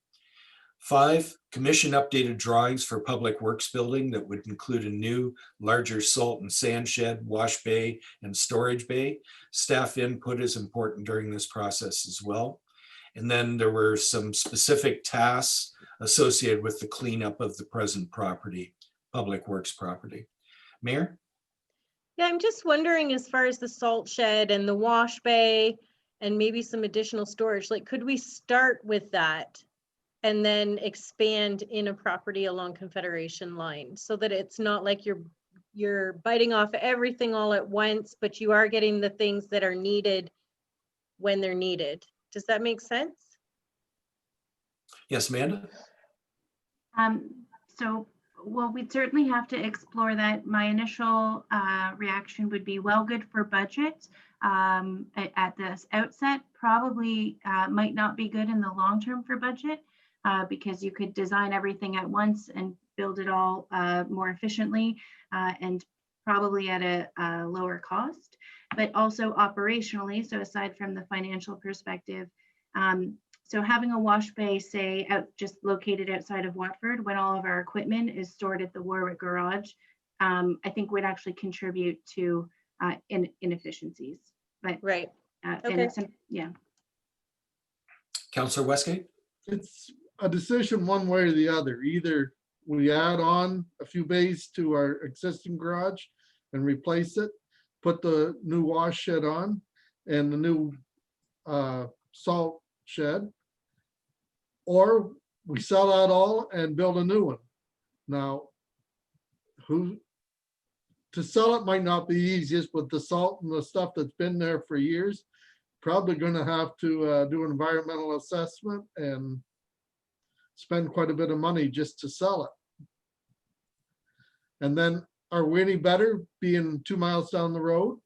5, commission updated drawings for Public Works building that would include a new, larger salt and sand shed, wash bay, and storage bay. Staff input is important during this process as well. And then there were some specific tasks associated with the cleanup of the present property, Public Works property. Mayor? Yeah, I'm just wondering, as far as the salt shed and the wash bay and maybe some additional storage, like, could we start with that and then expand in a property along Confederation line, so that it's not like you're biting off everything all at once, but you are getting the things that are needed when they're needed? Does that make sense? Yes, Amanda? So, well, we'd certainly have to explore that. My initial reaction would be, well, good for budget at this outset, probably might not be good in the long term for budget, because you could design everything at once and build it all more efficiently and probably at a lower cost, but also operationally. So aside from the financial perspective, so having a wash bay, say, just located outside of Watford, when all of our equipment is stored at the Warwick garage, I think would actually contribute to inefficiencies. But Right. okay. Yeah. Councillor Westgate? It's a decision one way or the other. Either we add on a few bays to our existing garage and replace it, put the new wash shed on and the new salt shed, or we sell that all and build a new one. Now, to sell it might not be easiest, but the salt and the stuff that's been there for years, probably going to have to do an environmental assessment and spend quite a bit of money just to sell it. And then, are we any better being 2 miles down the road?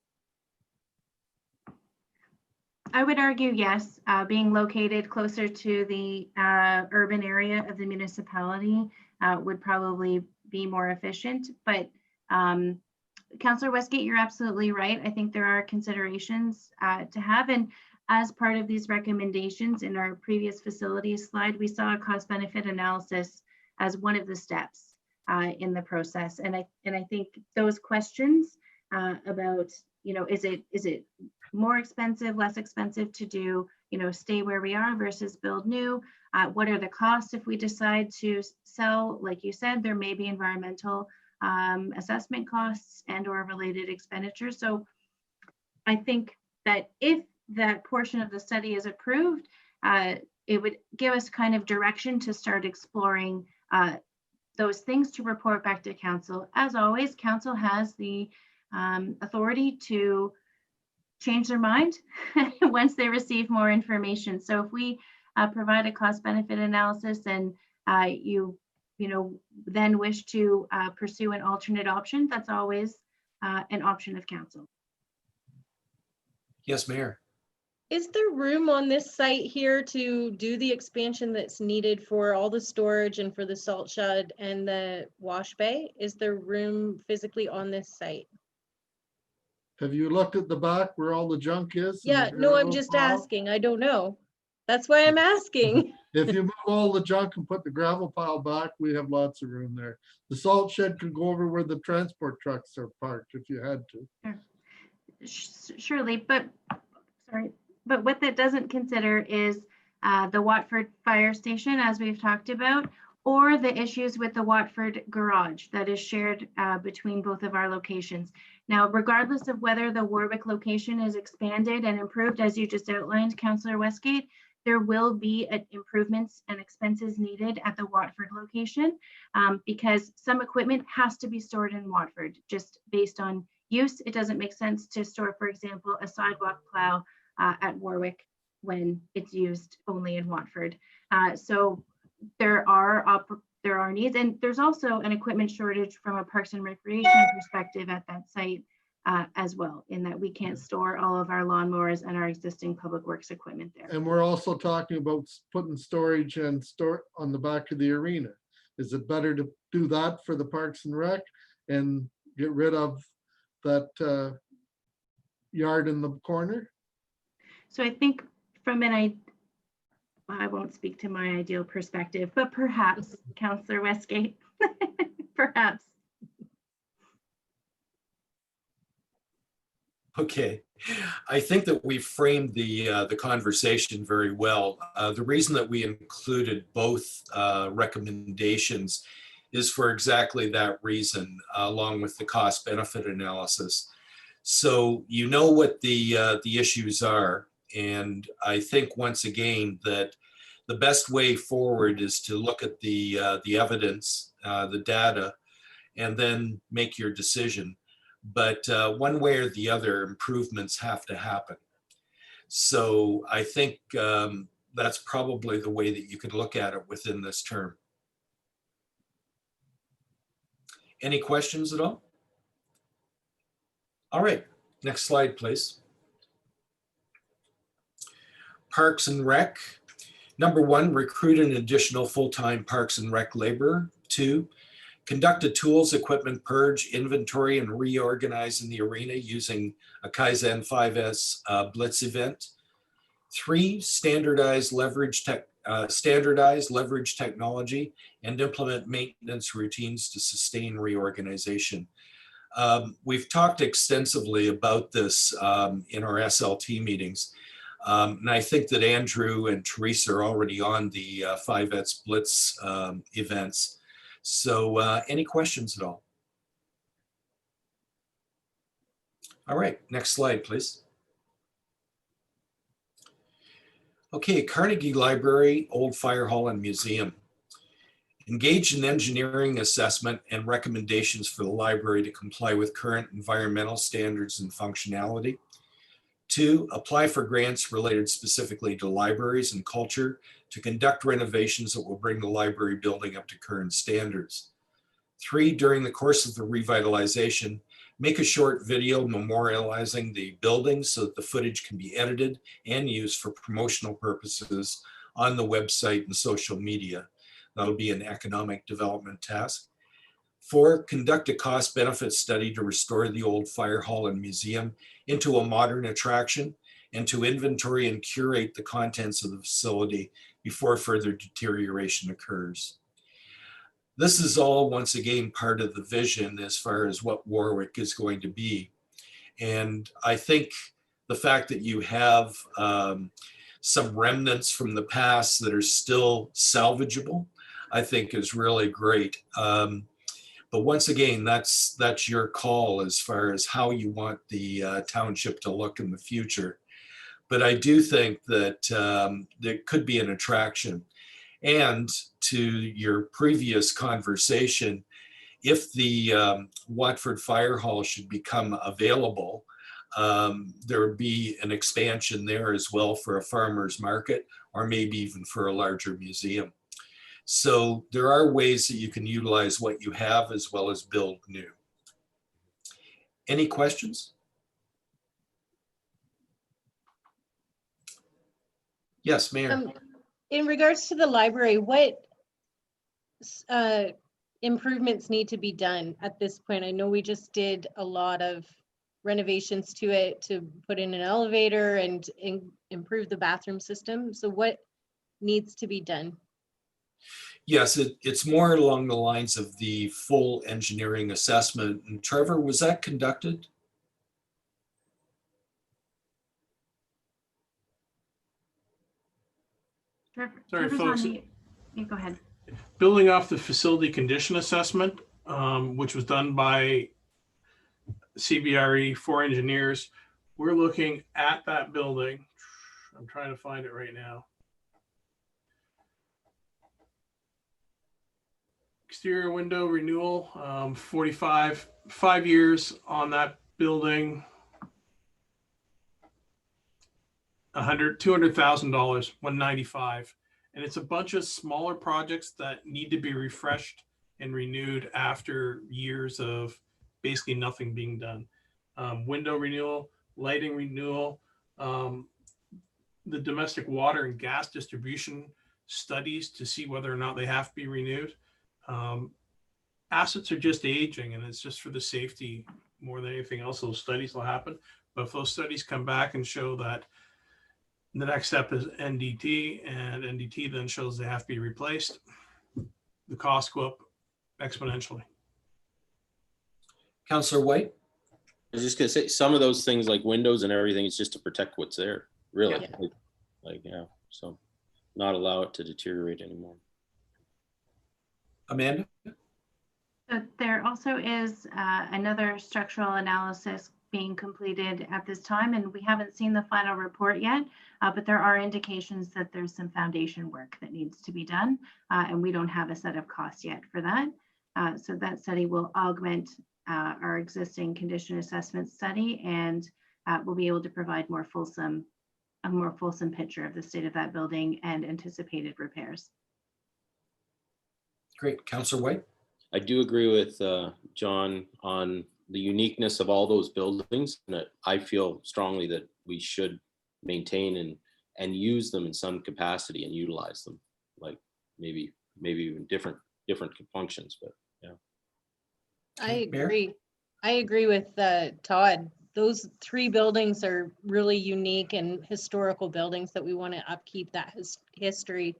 I would argue yes, being located closer to the urban area of the municipality would probably be more efficient. But Councillor Westgate, you're absolutely right. I think there are considerations to have. And as part of these recommendations in our previous facilities slide, we saw a cost benefit analysis as one of the steps in the process. And I think those questions about, is it more expensive, less expensive to do, stay where we are versus build new? What are the costs if we decide to sell? Like you said, there may be environmental assessment costs and or related expenditures. So I think that if that portion of the study is approved, it would give us kind of direction to start exploring those things to report back to council. As always, council has the authority to change their mind once they receive more information. So if we provide a cost benefit analysis and you then wish to pursue an alternate option, that's always an option of council. Yes, Mayor. Is there room on this site here to do the expansion that's needed for all the storage and for the salt shed and the wash bay? Is there room physically on this site? Have you looked at the back where all the junk is? Yeah, no, I'm just asking. I don't know. That's why I'm asking. If you move all the junk and put the gravel pile back, we have lots of room there. The salt shed could go over where the transport trucks are parked if you had to. Surely, but sorry. But what that doesn't consider is the Watford Fire Station, as we've talked about, or the issues with the Watford garage that is shared between both of our locations. Now, regardless of whether the Warwick location is expanded and improved, as you just outlined, Councillor Westgate, there will be improvements and expenses needed at the Watford location because some equipment has to be stored in Watford, just based on use. It doesn't make sense to store, for example, a sidewalk plow at Warwick when it's used only in Watford. So there are needs, and there's also an equipment shortage from a Parks and Recreation perspective at that site as well, in that we can't store all of our lawnmowers and our existing public works equipment there. And we're also talking about putting storage and store on the back of the arena. Is it better to do that for the Parks and Rec and get rid of that yard in the corner? So I think from I won't speak to my ideal perspective, but perhaps, Councillor Westgate, perhaps. Okay, I think that we framed the conversation very well. The reason that we included both recommendations is for exactly that reason, along with the cost benefit analysis. So you know what the issues are, and I think once again that the best way forward is to look at the evidence, the data, and then make your decision. But one way or the other, improvements have to happen. So I think that's probably the way that you could look at it within this term. Any questions at all? All right, next slide, please. Parks and Rec. Number 1, recruit an additional full-time Parks and Rec laborer. 2, conduct a tools, equipment purge, inventory, and reorganize in the arena using a Kaizen 5S Blitz event. 3, standardize leverage technology and implement maintenance routines to sustain reorganization. We've talked extensively about this in our SLT meetings. And I think that Andrew and Teresa are already on the 5S Blitz events. So any questions at all? All right, next slide, please. Okay, Carnegie Library, Old Fire Hall and Museum. Engage in engineering assessment and recommendations for the library to comply with current environmental standards and functionality. 2, apply for grants related specifically to libraries and culture to conduct renovations that will bring the library building up to current standards. 3, during the course of the revitalization, make a short video memorializing the building so that the footage can be edited and used for promotional purposes on the website and social media. That'll be an economic development task. 4, conduct a cost benefit study to restore the old fire hall and museum into a modern attraction and to inventory and curate the contents of the facility before further deterioration occurs. This is all, once again, part of the vision as far as what Warwick is going to be. And I think the fact that you have some remnants from the past that are still salvageable, I think is really great. But once again, that's your call as far as how you want the township to look in the future. But I do think that there could be an attraction. And to your previous conversation, if the Watford Fire Hall should become available, there would be an expansion there as well for a farmer's market, or maybe even for a larger museum. So there are ways that you can utilize what you have as well as build new. Any questions? Yes, Mayor. In regards to the library, what improvements need to be done at this point? I know we just did a lot of renovations to it to put in an elevator and improve the bathroom system. So what needs to be done? Yes, it's more along the lines of the full engineering assessment. And Trevor, was that conducted? Sorry, Trevor's on folks. mute. Yeah, go ahead. Building off the facility condition assessment, which was done by CBRE, 4 engineers, we're looking at that building. I'm trying to find it right now. Exterior window renewal, 5 years on that building. $200,000, 195. And it's a bunch of smaller projects that need to be refreshed and renewed after years of basically nothing being done. window renewal, lighting renewal, the domestic water and gas distribution studies to see whether or not they have to be renewed. Assets are just aging, and it's just for the safety more than anything else. Those studies will happen. But if those studies come back and show that the next step is NDT, and NDT then shows they have to be replaced, the costs go up exponentially. Councillor White? I was just gonna say, some of those things like windows and everything is just to protect what's there, really. Yeah. Yeah, so not allow it to deteriorate anymore. Amanda? So there also is another structural analysis being completed at this time, and we haven't seen the final report yet, but there are indications that there's some foundation work that needs to be done, and we don't have a set of costs yet for that. So that study will augment our existing condition assessment study, and we'll be able to provide a more fulsome picture of the state of that building and anticipated repairs. Great. Councillor White? I do agree with John on the uniqueness of all those buildings, and I feel strongly that we should maintain and use them in some capacity and utilize them, like maybe even different functions, but yeah. I Mayor? agree. I agree with Todd. Those three buildings are really unique and historical buildings that we want to upkeep that history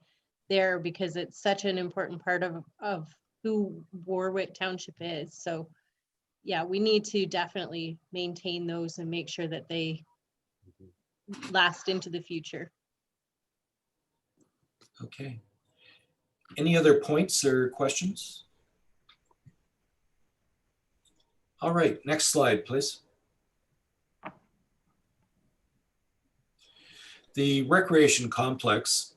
there, because it's such an important part of who Warwick Township is. So yeah, we need to definitely maintain those and make sure that they last into the future. Okay. Any other points or questions? All right, next slide, please. The recreation complex.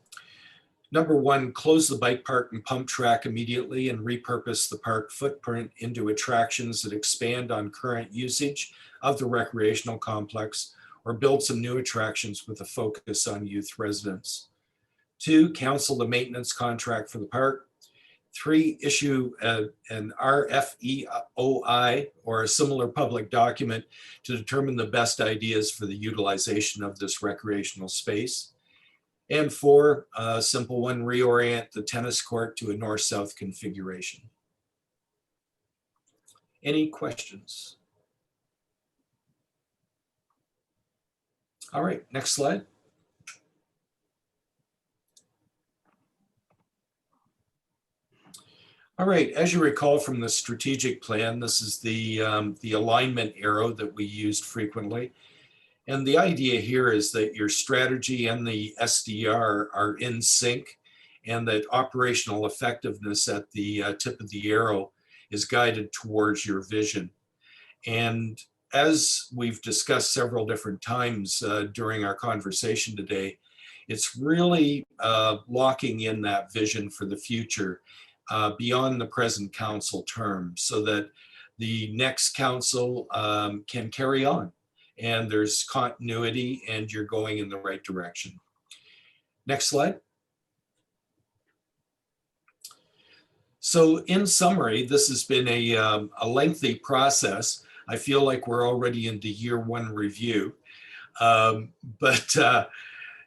Number one, close the bike park and pump track immediately and repurpose the park footprint into attractions that expand on current usage of the recreational complex, or build some new attractions with a focus on youth residents. 2, cancel the maintenance contract for the park. 3, issue an RFEOI or a similar public document to determine the best ideas for the utilization of this recreational space. And 4, a simple one, reorient the tennis court to a north-south configuration. Any questions? All right, next slide. All right, as you recall from the strategic plan, this is the alignment arrow that we used frequently. And the idea here is that your strategy and the SDR are in sync, and that operational effectiveness at the tip of the arrow is guided towards your vision. And as we've discussed several different times during our conversation today, it's really locking in that vision for the future beyond the present council term, so that the next council can carry on and there's continuity and you're going in the right direction. Next slide. So in summary, this has been a lengthy process. I feel like we're already into year one review,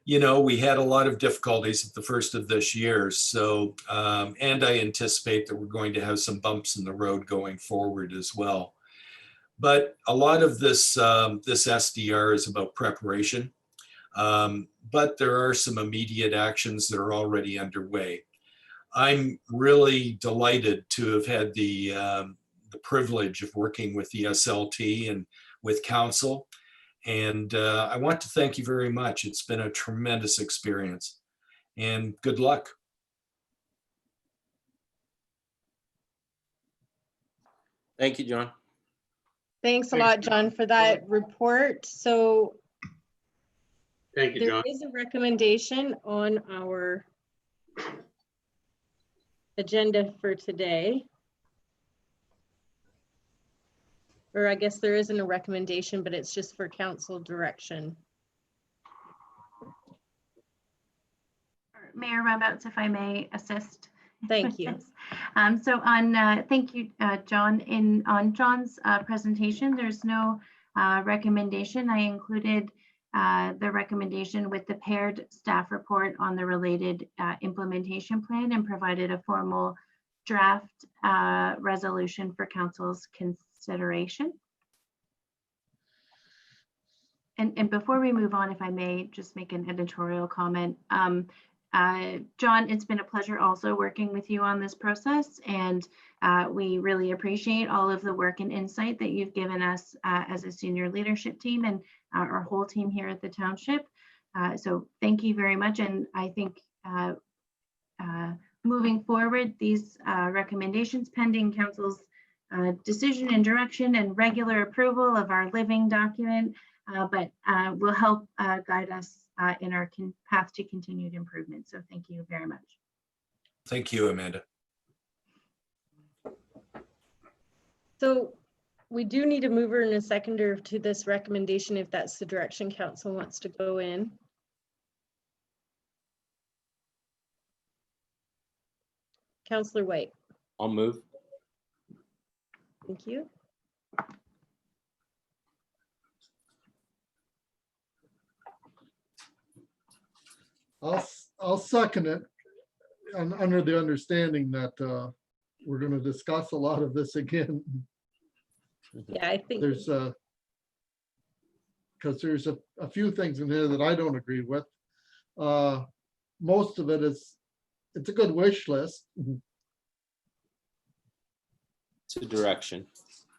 you know, we had a lot of difficulties at the first of this year. So, and I anticipate that we're going to have some bumps in the road going forward as well. But a lot of this, this SDR is about preparation, but there are some immediate actions that are already underway. I'm really delighted to have had the privilege of working with the SLT and with council. And I want to thank you very much. It's been a tremendous experience, and good luck. Thank you, John. Thanks a lot, John, for that report. So Thank you, there John. is a recommendation on our agenda for today. Or I guess there isn't a recommendation, but it's just for council direction. Mayor Roberts, if I may assist. Thank you. So on, thank you, John. On John's presentation, there's no recommendation, I included the recommendation with the paired staff report on the related implementation plan and provided a formal draft resolution for council's consideration. And before we move on, if I may just make an editorial comment. John, it's been a pleasure also working with you on this process, and we really appreciate all of the work and insight that you've given us as a senior leadership team and our whole team here at the township. So thank you very much. And I think moving forward, these recommendations pending council's decision and direction and regular approval of our living document, but will help guide us in our path to continued improvement. So thank you very much. Thank you, Amanda. So we do need a mover and a seconder to this recommendation if that's the direction council wants to go in. Councillor White, I'll move. thank you. I'll second it, under the understanding that we're going to discuss a lot of this again. Yeah, I think There's because there's a few things in here that I don't agree with. Most of it is, it's a good wish list. It's a direction.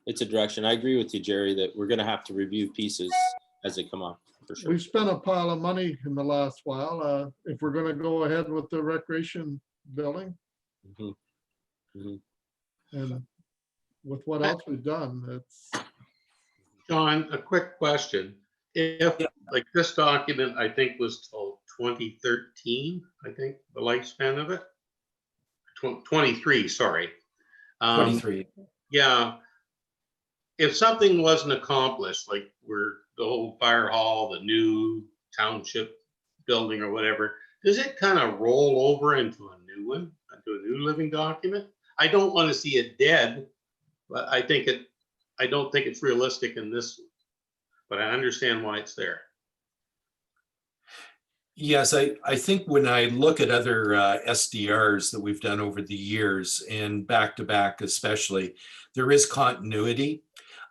It's a direction. I agree with you, Jerry, that we're gonna have to review pieces as they come up, for sure. We've spent a pile of money in the last while. If we're going to go ahead with the recreation building Mhm. Mhm. and with what else we've done, it's, John, a quick question. If, Yeah. like this document, I think was till 2013, I think, the lifespan of it. 23, sorry. 23. Yeah. If something wasn't accomplished, like where the whole fire hall, the new township building or whatever, does it kind of roll over into a new one, into a new living document? I don't want to see it dead, but I don't think it's realistic in this, but I understand why it's there. Yes, I think when I look at other SDRs that we've done over the years, and back to back especially, there is continuity.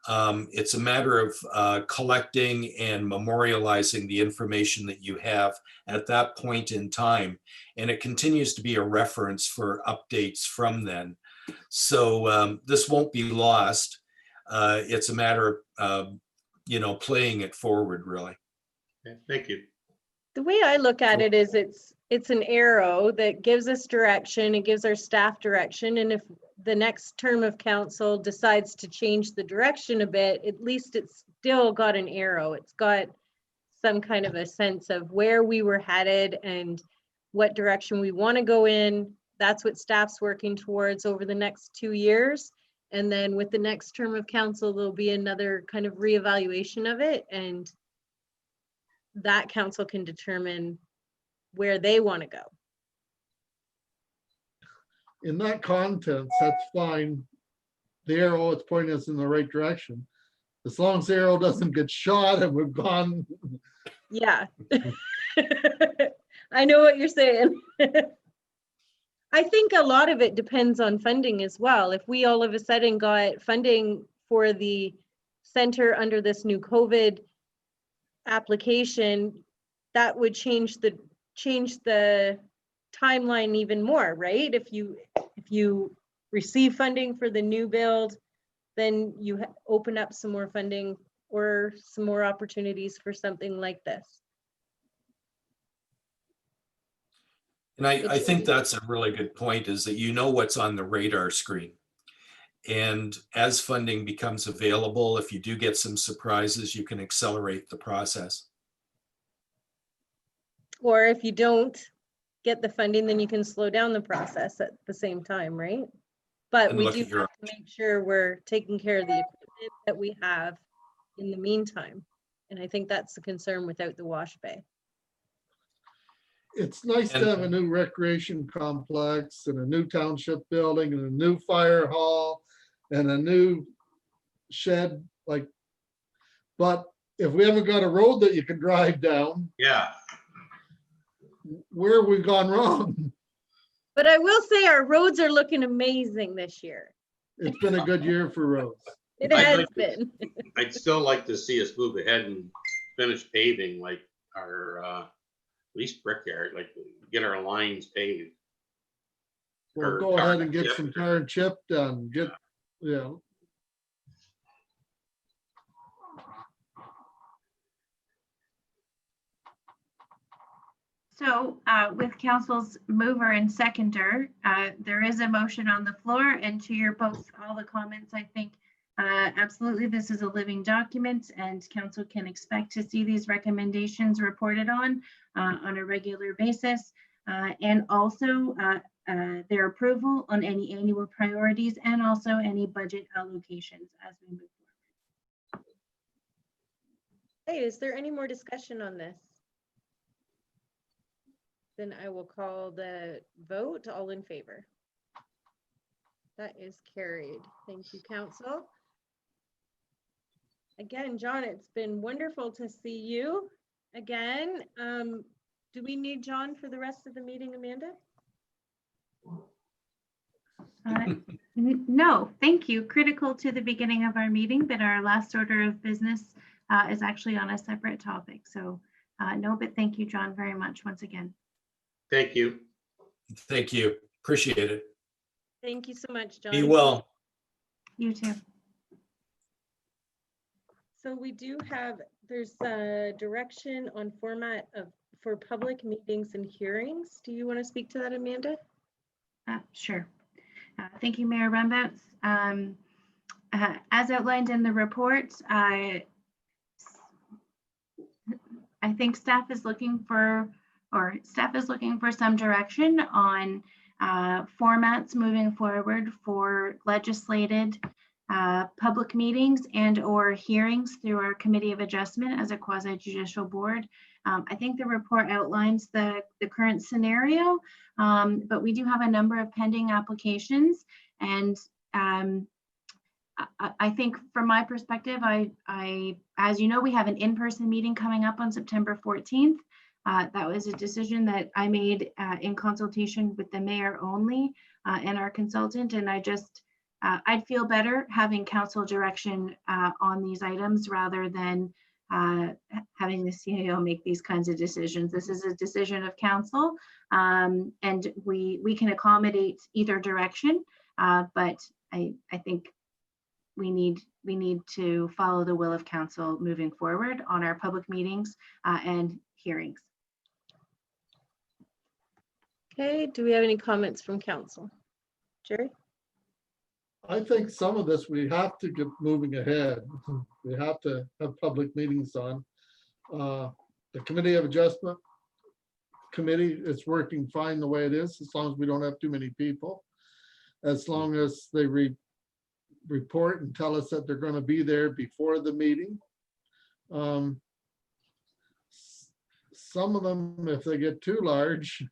It's a matter of collecting and memorializing the information that you have at that point in time, and it continues to be a reference for updates from then. So this won't be lost. It's a matter of playing it forward, really. Okay, thank you. the way I look at it is it's an arrow that gives us direction. It gives our staff direction. And if the next term of council decides to change the direction a bit, at least it's still got an arrow. It's got some kind of a sense of where we were headed and what direction we want to go in. That's what staff's working towards over the next 2 years. And then with the next term of council, there'll be another kind of reevaluation of it. And that council can determine where they want to go. in that context, that's fine. The arrow is pointing us in the right direction. As long as the arrow doesn't get shot and we've gone, Yeah. I know what you're saying. I think a lot of it depends on funding as well. If we all of a sudden got funding for the center under this new COVID application, that would change the timeline even more, right? If you receive funding for the new build, then you open up some more funding or some more opportunities for something like this. And I think that's a really good point, is that you know what's on the radar screen. And as funding becomes available, if you do get some surprises, you can accelerate the process. Or if you don't get the funding, then you can slow down the process at the same time, right? But And we look do at your have to make sure we're taking care of the equipment that we have in the meantime. And I think that's the concern without the wash bay. it's nice to have a new recreation complex and a new township building and a new fire hall and a new shed. Like, But if we haven't got a road that you can drive down, Yeah, where have we gone wrong? But I will say our roads are looking amazing this year. It's been a good year for roads. It I'd has like to- been. I'd still like to see us move ahead and finish paving like our, at least brickyard, like get our lines paved. Well, Or go ahead tar and get chip. some tar and chip done, yeah. So with council's mover and seconder, there is a motion on the floor, and to your both, all the comments, I think absolutely this is a living document and council can expect to see these recommendations reported on a regular basis. And also their approval on any annual priorities and also any budget allocations as we move forward. Hey, is there any more discussion on this? Then I will call the vote. All in favor? That is carried. Thank you, council. Again, John, it's been wonderful to see you again. Do we need John for the rest of the meeting, Amanda? No, thank you. Critical to the beginning of our meeting, but our last order of business is actually on a separate topic. So no, but thank you, John, very much once again. Thank you. Thank you. Appreciate it. Thank you so much, John. Be well. You too. So we do have, there's a direction on format for public meetings and hearings. Do you want to speak to that, Amanda? Sure. Thank you, Mayor Rumbouts. As outlined in the report, I think staff is looking for some direction on formats moving forward for legislated public meetings and or hearings through our Committee of Adjustment as a quasi-judicial board. I think the report outlines the current scenario, but we do have a number of pending applications. And I think from my perspective, as you know, we have an in-person meeting coming up on September 14th. That was a decision that I made in consultation with the mayor only and our consultant. And I'd feel better having council direction on these items rather than having the CAO make these kinds of decisions. This is a decision of council, and we can accommodate either direction, but I think we need to follow the will of council moving forward on our public meetings and hearings. Okay, do we have any comments from council? Jerry? I think some of this, we have to get moving ahead. We have to have public meetings on. The Committee of Adjustment Committee is working fine the way it is, as long as we don't have too many people. As long as they report and tell us that they're going to be there before the meeting. Some of them, if they get too large,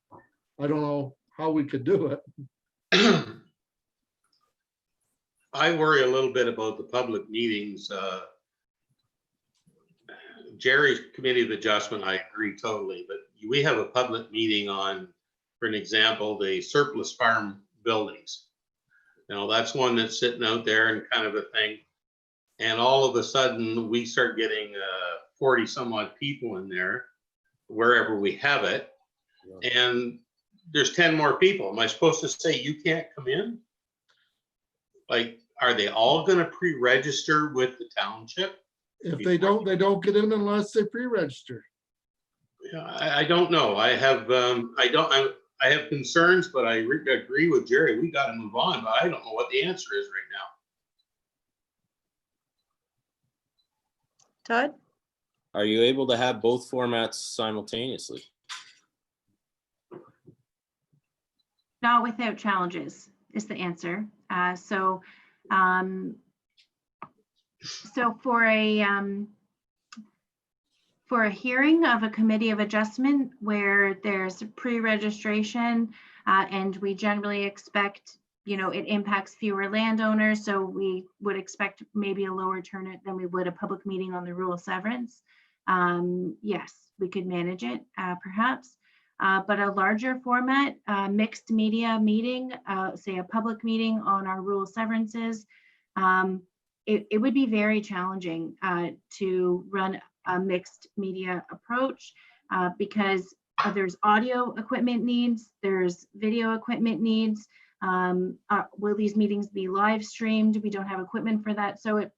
I don't know how we could do it. I worry a little bit about the public meetings. Jerry's Committee of Adjustment, I agree totally, but we have a public meeting on, for an example, the surplus farm buildings. You know, that's one that's sitting out there and kind of a thing. And all of a sudden we start getting 40 some odd people in there, wherever we have it. And there's 10 more people. Am I supposed to say you can't come in? Like, are they all going to pre-register with the township? If they don't get in unless they pre-register. Yeah, I don't know. I have concerns, but I agree with Jerry. We got to move on, but I don't know what the answer is right now. Todd? Are you able to have both formats simultaneously? Not without challenges is the answer. So for a hearing of a Committee of Adjustment where there's pre-registration and we generally expect it impacts fewer landowners, so we would expect maybe a lower turnout than we would a public meeting on the rural severance. Yes, we could manage it, perhaps. But a larger format, mixed media meeting, say a public meeting on our rural severances, it would be very challenging to run a mixed media approach because there's audio equipment needs, there's video equipment needs. Will these meetings be live streamed? We don't have equipment for that. So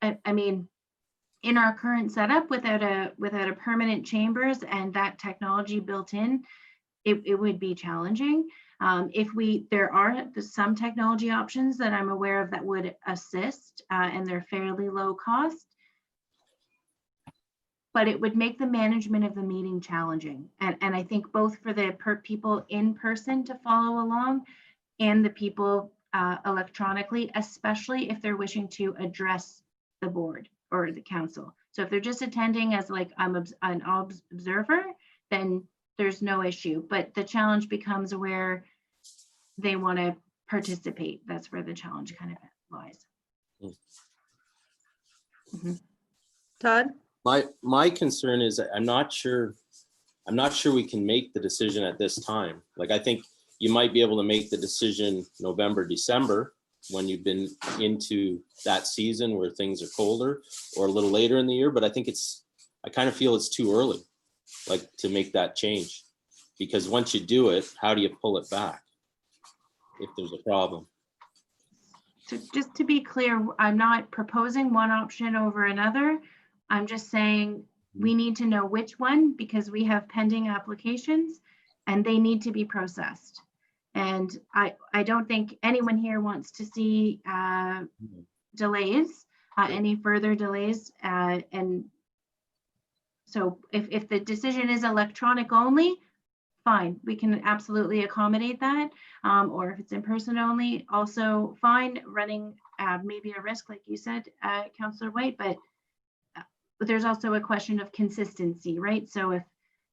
I mean, in our current setup, without a permanent chambers and that technology built in, it would be challenging. There are some technology options that I'm aware of that would assist, and they're fairly low cost, but it would make the management of the meeting challenging. And I think both for the people in person to follow along and the people electronically, especially if they're wishing to address the board or the council. So if they're just attending as like I'm an observer, then there's no issue. But the challenge becomes where they want to participate. That's where the challenge kind of lies. Todd? My concern is that I'm not sure we can make the decision at this time. Like, I think you might be able to make the decision November, December, when you've been into that season where things are colder, or a little later in the year. But I think I kind of feel it's too early, like, to make that change, because once you do it, how do you pull it back if there's a problem? So just to be clear, I'm not proposing one option over another. I'm just saying we need to know which one, because we have pending applications and they need to be processed. And I don't think anyone here wants to see delays, any further delays. And so if the decision is electronic only, fine, we can absolutely accommodate that. Or if it's in person only, also fine, running maybe a risk, like you said, Councillor White, but there's also a question of consistency, right? So if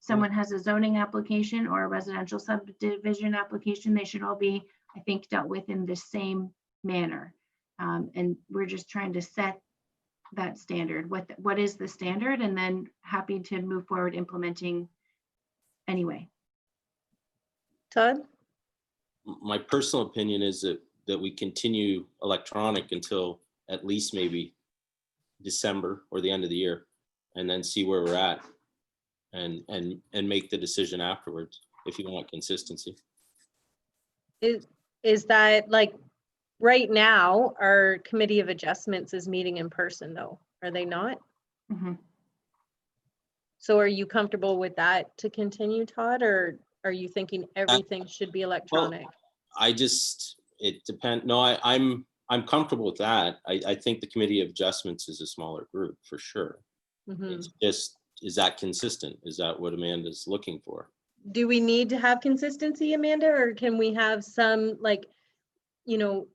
someone has a zoning application or a residential subdivision application, they should all be, I think, dealt with in the same manner. And we're just trying to set that standard. What is the standard? And then happy to move forward implementing anyway. Todd? My personal opinion is that we continue electronic until at least maybe December or the end of the year, and then see where we're at and make the decision afterwards if you want consistency. Is that, like, right now, our committee of adjustments is meeting in person though, are they not? Mhm. So are you comfortable with that to continue, Todd, or are you thinking everything should be electronic? It depends. No, I'm comfortable with that. I think the committee of adjustments is a smaller group for sure. Mhm. It's just, is that consistent? Is that what Amanda's looking for? Do we need to have consistency, Amanda, or can we have some, like,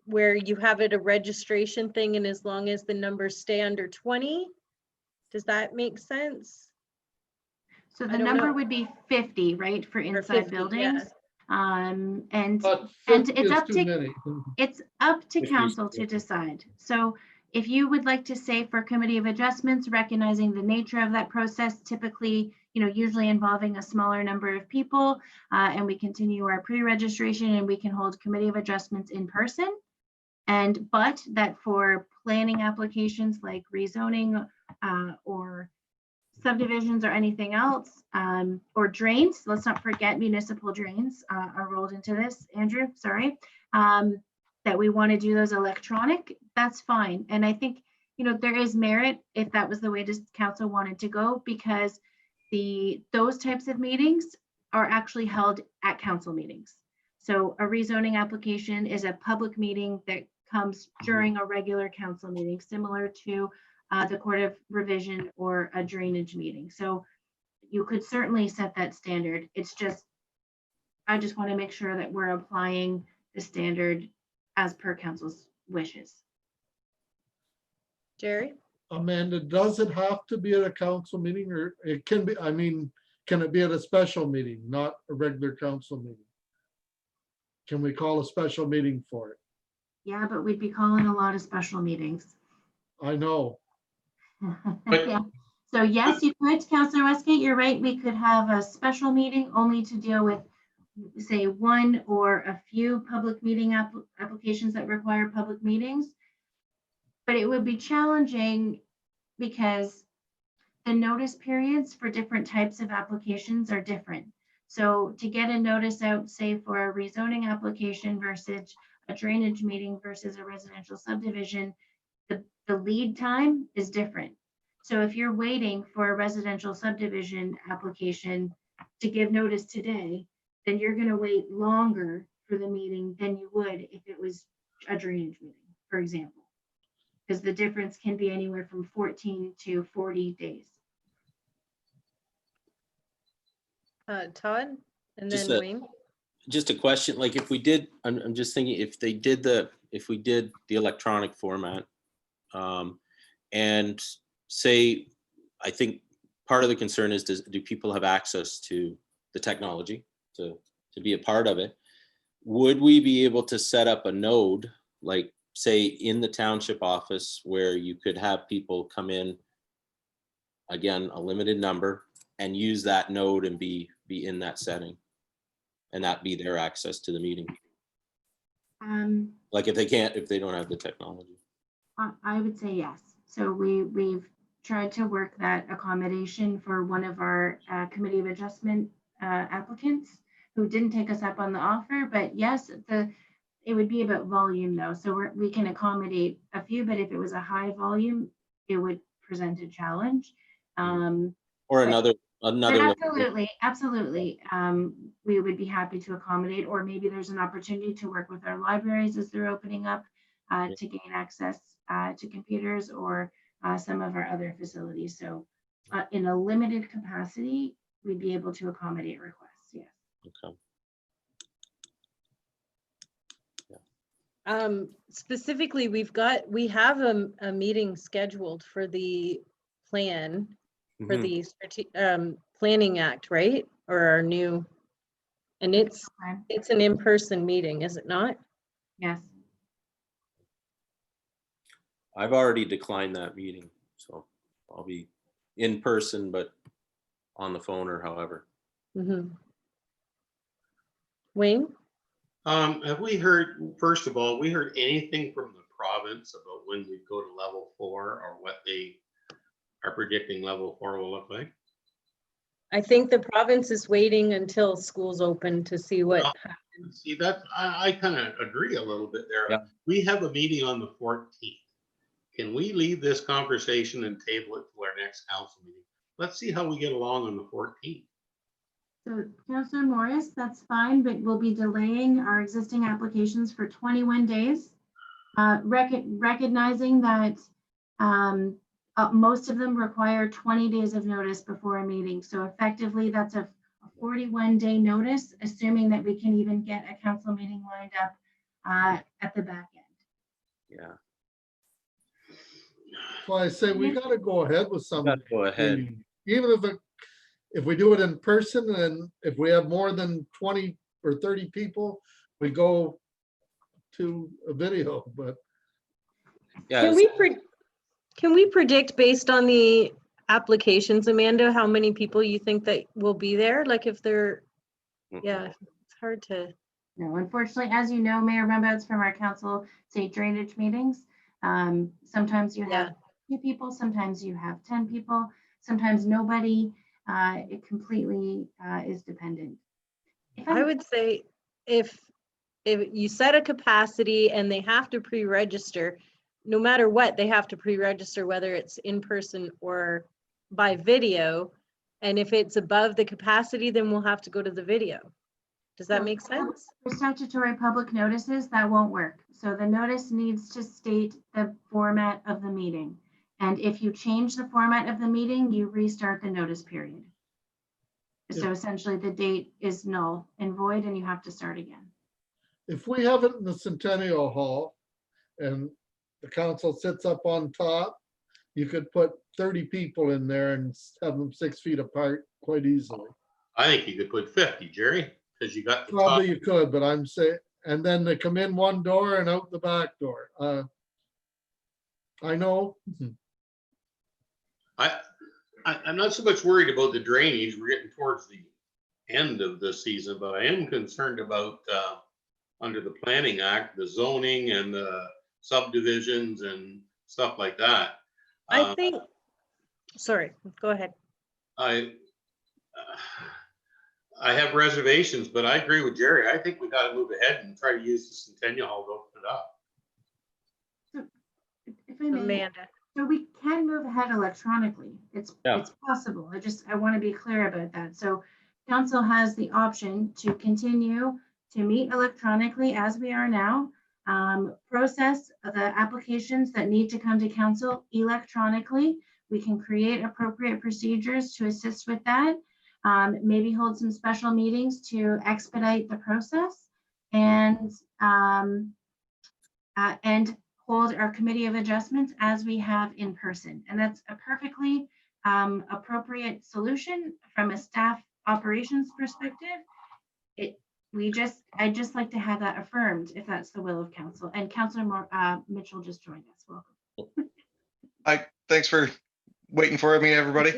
where you have it a registration thing, and as long as the numbers stay under 20? Does that make sense? So I the don't number know. would be 50, right, for Or inside 50, buildings? yeah. And But And 50 it's is up too to- many. it's up to 50 is council to good. decide. So if you would like to say for committee of adjustments, recognizing the nature of that process, typically, usually involving a smaller number of people, and we continue our pre-registration and we can hold committee of adjustments in person. But that for planning applications like rezoning or subdivisions or anything else, or drains, let's not forget municipal drains are rolled into this, Andrew, sorry, that we want to do those electronic, that's fine. And I think, there is merit if that was the way this council wanted to go, because those types of meetings are actually held at council meetings. So a rezoning application is a public meeting that comes during a regular council meeting, similar to the Court of Revision or a drainage meeting. So you could certainly set that standard. It's just, I just want to make sure that we're applying the standard as per council's wishes. Jerry? Amanda, does it have to be at a council meeting, or it can be, can it be at a special meeting, not a regular council meeting? can we call a special meeting for it? Yeah, but we'd be calling a lot of special meetings. I know. But- Yeah. So yes, you could, Councillor Westgate, you're right. We could have a special meeting only to deal with, say, one or a few public meeting applications that require public meetings. But it would be challenging because the notice periods for different types of applications are different. So to get a notice out, say for a rezoning application versus a drainage meeting versus a residential subdivision, the lead time is different. So if you're waiting for a residential subdivision application to give notice today, then you're going to wait longer for the meeting than you would if it was a drainage meeting, for example. Because the difference can be anywhere from 14 to 40 days. Todd, and Just then a- Wayne. Just a question, like if we did, I'm just thinking if we did the electronic format, and say, I think part of the concern is, do people have access to the technology to be a part of it? Would we be able to set up a node, like say in the township office, where you could have people come in, again, a limited number, and use that node and be in that setting? And that be their access to the meeting? Like if they don't have the technology. I would say yes. So we've tried to work that accommodation for one of our committee of adjustment applicants who didn't take us up on the offer, but yes, it would be about volume though. So we can accommodate a few, but if it was a high volume, it would present a challenge. Or another But way. absolutely. We would be happy to accommodate, or maybe there's an opportunity to work with our libraries as they're opening up to gain access to computers or some of our other facilities. So in a limited capacity, we'd be able to accommodate requests, yes. Okay. Specifically, we have a meeting scheduled for the plan, for Mhm. the Planning Act, right? Or our new, and it's Okay. an in-person meeting, is it not? Yes. I've already declined that meeting, so I'll be in person, but on the phone or however. Mhm. Wayne? Have we heard, first of all, we heard anything from the province about when we go to level 4 or what they are predicting level 4 will look like? I think the province is waiting until schools open to see what Well, happens. See, that, I kind of agree a little bit there. Yeah. We have a meeting on the 14th. Can we leave this conversation and table it to our next council meeting? Let's see how we get along on the 14th. So Councillor Morris, that's fine, but we'll be delaying our existing applications for 21 days. Recognizing that most of them require 20 days of notice before a meeting. So effectively, that's a 41-day notice, assuming that we can even get a council meeting lined up at the back end. Yeah. So I say we gotta go ahead with some. Gotta go ahead. Even if we do it in person, and if we have more than 20 or 30 people, we go to a video, but Yeah. Can we predict based on the applications, Amanda, how many people you think that will be there? Like if they're, yeah, it's hard to. No, unfortunately, as you know, Mayor Rumbouts from our council, say drainage meetings, sometimes you have 2 people, sometimes you have 10 people, sometimes nobody. It completely is dependent. I would say if you set a capacity and they have to pre-register, no matter what, they have to pre-register, whether it's in person or by video. And if it's above the capacity, then we'll have to go to the video. Does that make sense? For statutory public notices, that won't work. So the notice needs to state the format of the meeting. And if you change the format of the meeting, you restart the notice period. So essentially the date is null and void and you have to start again. if we have it in the Centennial Hall and the council sits up on top, you could put 30 people in there and have them 6 feet apart quite easily. I think you could put 50, Jerry, because you got the top. Probably you could, but I'm saying, and then they come in one door and out the back door. I know. I'm not so much worried about the drainage. We're getting towards the end of the season, but I am concerned about, under the Planning Act, the zoning and the subdivisions and stuff like that. I think, sorry, go ahead. I have reservations, but I agree with Jerry. I think we got to move ahead and try to use the Centennial Hall to open it up. If I may, Amanda. so we can move ahead electronically. It's possible. I want to be clear about that. So council has the option to continue to meet electronically as we are now, process the applications that need to come to council electronically. We can create appropriate procedures to assist with that. Maybe hold some special meetings to expedite the process, and hold our committee of adjustments as we have in person. And that's a perfectly appropriate solution from a staff operations perspective. I'd just like to have that affirmed if that's the will of council. And Councillor Mitchell just joined us. Welcome. Thanks for waiting for me, everybody.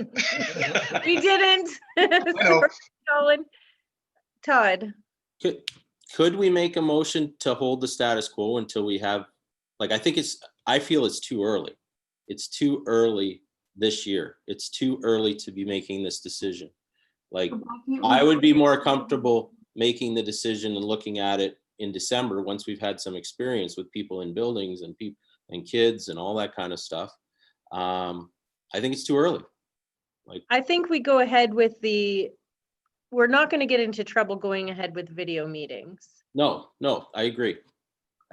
We didn't. know. Colin. Todd. Could we make a motion to hold the status quo until we have, like, I feel it's too early. It's too early this year. It's too early to be making this decision. Like, I would be more comfortable making the decision and looking at it in December once we've had some experience with people in buildings and people and kids and all that kind of stuff. I think it's too early. I think we go ahead with we're not going to get into trouble going ahead with video meetings. No, I agree.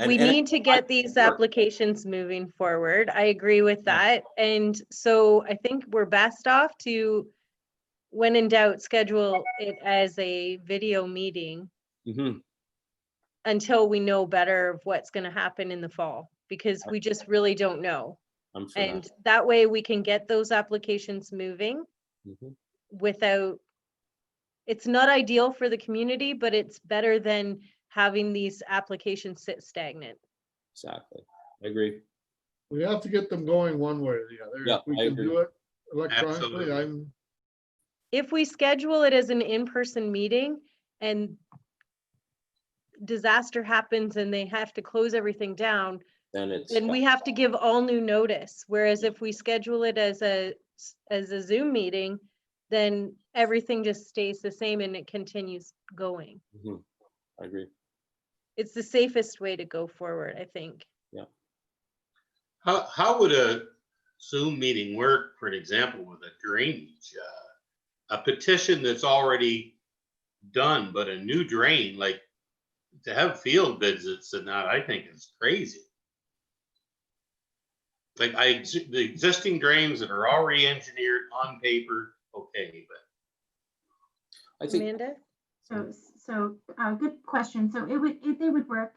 We need to get these applications moving forward. I agree with that. And so I think we're best off to, when in doubt, schedule it as a video meeting until we know better of what's going to happen in the fall, because we just really don't know. And that way we can get those applications moving without, it's not ideal for the community, but it's better than having these applications sit stagnant. Exactly. I agree. We have to get them going one way or the other. Yeah, If we I can agree. do it electronically, Absolutely. If we schedule it as an in-person meeting and disaster happens and they have to close everything down, then we have to give all new notice. Whereas if we schedule it as a Zoom meeting, then everything just stays the same and it continues going. I agree. It's the safest way to go forward, I think. Yeah. How would a Zoom meeting work, for an example, with a drainage? A petition that's already done, but a new drain, like, to have field visits and that, I think is crazy. Like, the existing drains that are already engineered on paper, okay, but. I think Amanda? So good question. So they would work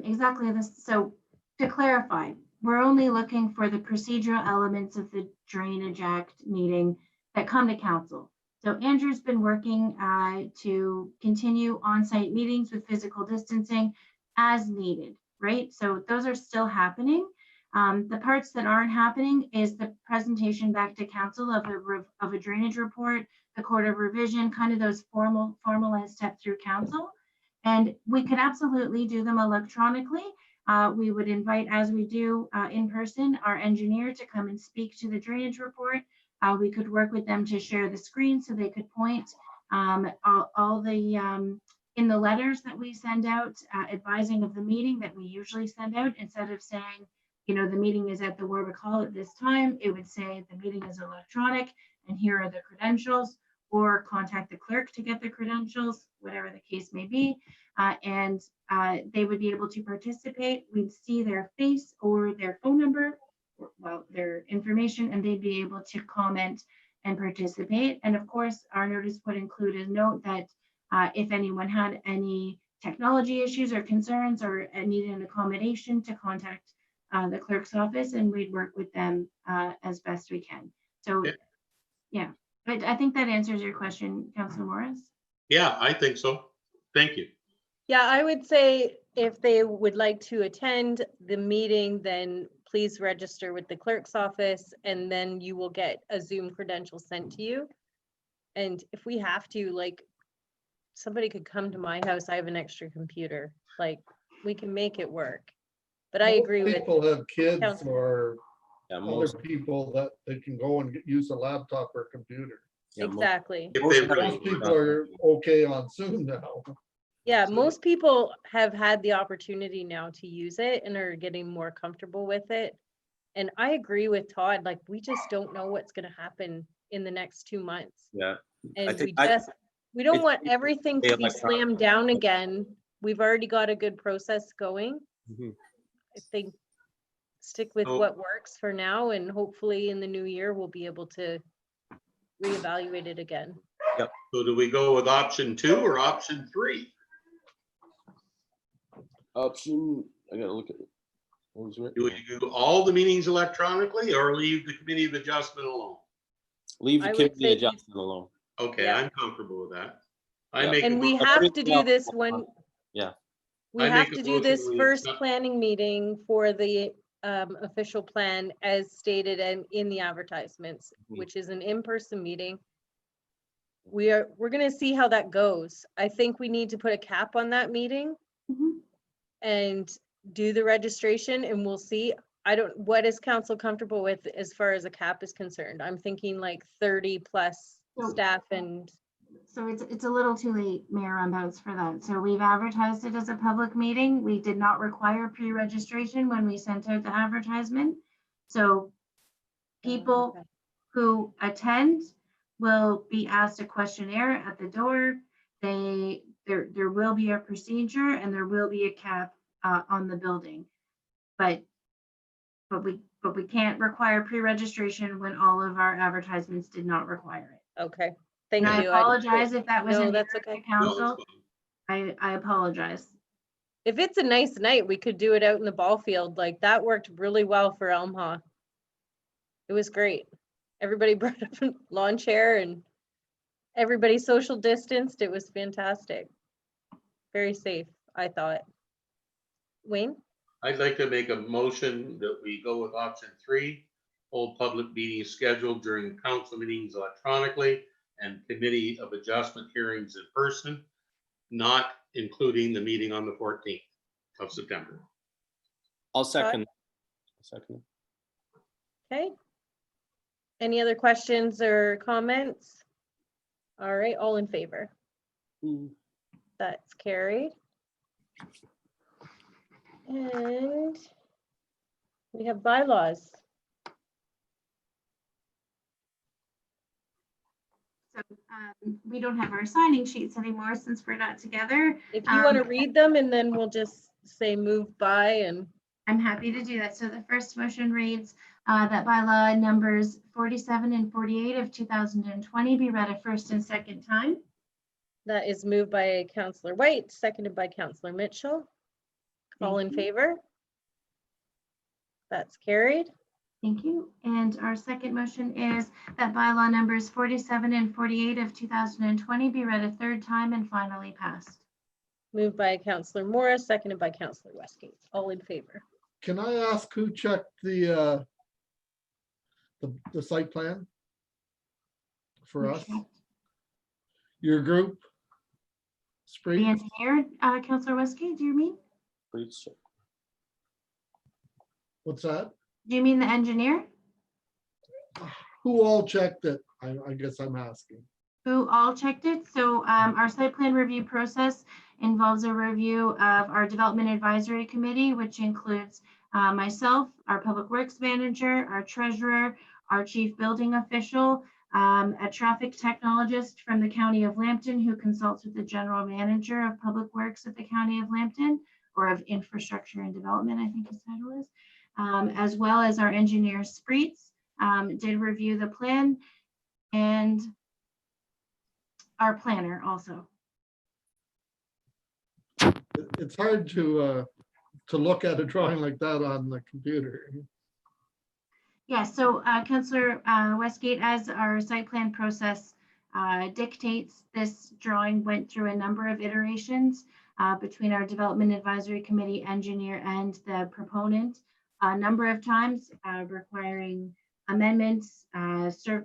exactly this. So to clarify, we're only looking for the procedural elements of the Drainage Act meeting that come to council. So Andrew's been working to continue on-site meetings with physical distancing as needed, right? So those are still happening. The parts that aren't happening is the presentation back to council of a drainage report, the Court of Revision, kind of those formalized steps through council. And we could absolutely do them electronically. We would invite, as we do in person, our engineer to come and speak to the drainage report. We could work with them to share the screen so they could point all the in the letters that we send out advising of the meeting that we usually send out, instead of saying, you know, the meeting is at the Warwick Hall at this time, it would say the meeting is electronic and here are the credentials, or contact the clerk to get the credentials, whatever the case may be. And they would be able to participate. We'd see their face or their phone number, or, well, their information, and they'd be able to comment and participate. And of course, our notice would include a note that if anyone had any technology issues or concerns or needed an accommodation, to contact the clerk's office, and we'd work with them as best we can. So yeah, but I think that answers your question, Councilor Morris. Yeah, I think so. Thank you. Yeah, I would say if they would like to attend the meeting, then please register with the clerk's office and then you will get a Zoom credential sent to you. And if we have to, like, somebody could come to my house. I have an extra computer. Like, we can make it work. But I Most agree with, People have kids Council. or Yeah, other most, people that they can go and use a laptop or computer. yeah, exactly. If Most they really Most people want. are okay on Zoom now. Yeah, So- most people have had the opportunity now to use it and are getting more comfortable with it. And I agree with Todd, like, we just don't know what's gonna happen in the next 2 months. yeah. And think we don't I want think everything they to be electronic- slammed down again. We've already got a good process going. Mhm. I think stick with So- what works for now and hopefully in the new year, we'll be able to reevaluate it again. So do we go with option 2 or option 3? Option, I gotta look at it. What was Do written? we do all the meetings electronically or leave the committee of adjustment alone? Leave I the would committee say- adjustment alone. Okay, Yeah. I'm comfortable with that. I Yeah. make a And we mo- But have everything to do else- this when. Yeah. We I have make a to do motion this we first accept- planning meeting for the official plan as stated and in the advertisements, Mhm. which is an in-person meeting. We're gonna see how that goes. I think we need to put a cap on that meeting Mhm. and do the registration and we'll see. What is council comfortable with as far as a cap is concerned? I'm thinking like 30 plus So- staff and, So it's a little too late, Mayor Rumbounds, for that. So we've advertised it as a public meeting. We did not require pre-registration when we sent out the advertisement. So people okay. who attend will be asked a questionnaire at the door. There will be a procedure and there will be a cap on the building. But we can't require pre-registration when all of our advertisements did not require it. Okay, thank And I you. apologize if that was No, an that's error okay. to No, it's council. fine. I apologize. If it's a nice night, we could do it out in the ball field. Like that worked really well for Elmha. It was great. Everybody brought up a lawn chair and everybody social distanced. It was fantastic. Very safe, I thought. Wayne? I'd like to make a motion that we go with option 3, hold public meetings scheduled during council meetings electronically and committee of adjustment hearings in person, not including the meeting on the 14th of September. I'll second. Second. Okay. Any other questions or comments? All right, all in favor? Mm. That's carried. And we have bylaws. So we don't have our signing sheets anymore since we're not together. If you want to Um, read them and then we'll just say move by and, I'm happy to do that. So the first motion reads that bylaw numbers 47 and 48 of 2020 be read a first and second time. that is moved by Counselor White, seconded by Counselor Mitchell. All in Thank you. favor? That's carried. Thank you. And our second motion is that bylaw numbers 47 and 48 of 2020 be read a third time and finally passed. Moved by Counselor Morris, seconded by Counselor Westgate. All in favor? Can I ask who checked the site plan? For us, your group? The Spree? engineer, Councillor Westgate, do you mean? Please check. What's that? Do you mean the engineer? Who all checked it? I guess I'm asking. Who all checked it? So our site plan review process involves a review of our development advisory committee, which includes myself, our public works manager, our treasurer, our chief building official, a traffic technologist from the County of Lambton who consults with the general manager of public works at the County of Lambton, or of infrastructure and development, I think his title is, as well as our engineer Spreets did review the plan, and our planner also. It's hard to look at a drawing like that on the computer. Yeah, so Councillor Westgate, as our site plan process dictates, this drawing went through a number of iterations. between our Development Advisory Committee engineer and the proponent a number of times, requiring amendments,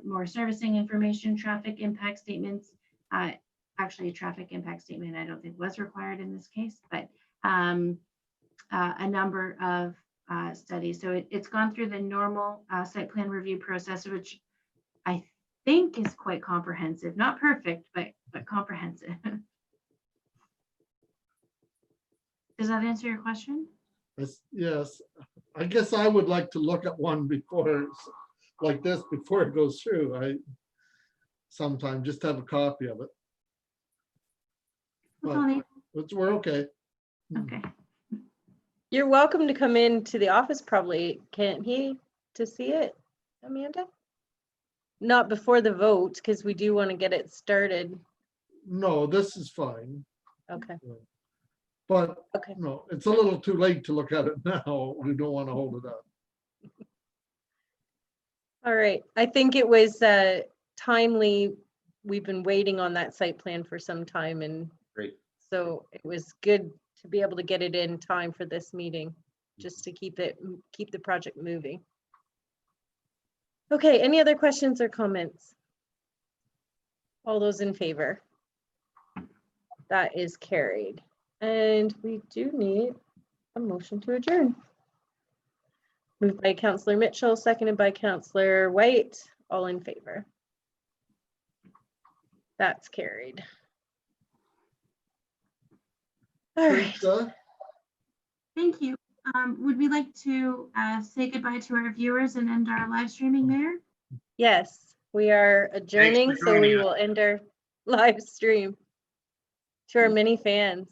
more servicing information, traffic impact statements. Actually, a traffic impact statement I don't think was required in this case, but a number of studies. So it's gone through the normal site plan review process, which I think is quite comprehensive, not perfect, but comprehensive. Does that answer your question? Yes, I guess I would like to look at one before, like this, before it goes through. Sometime just have a copy of it. That's all they- We're okay. Okay. You're welcome to come in to the office probably, can't he, to see it, Amanda? Not before the vote, because we do want to get it started. No, this is fine, Okay, but okay. no, it's a little too late to look at it now. We don't want to hold it up. All right. I think it was timely. We've been waiting on that site plan for some time, and Great. so it was good to be able to get it in time for this meeting, just to keep the project moving. Okay, any other questions or comments? All those in favor? That is carried. And we do need a motion to adjourn. Moved by Councillor Mitchell, seconded by Councillor White, all in favor. That's carried. All right, Teresa, Thank you. Would we like to say goodbye to our viewers and end our live streaming, Mayor? yes, we are adjourning, so joining we us. will end our live stream to our many fans.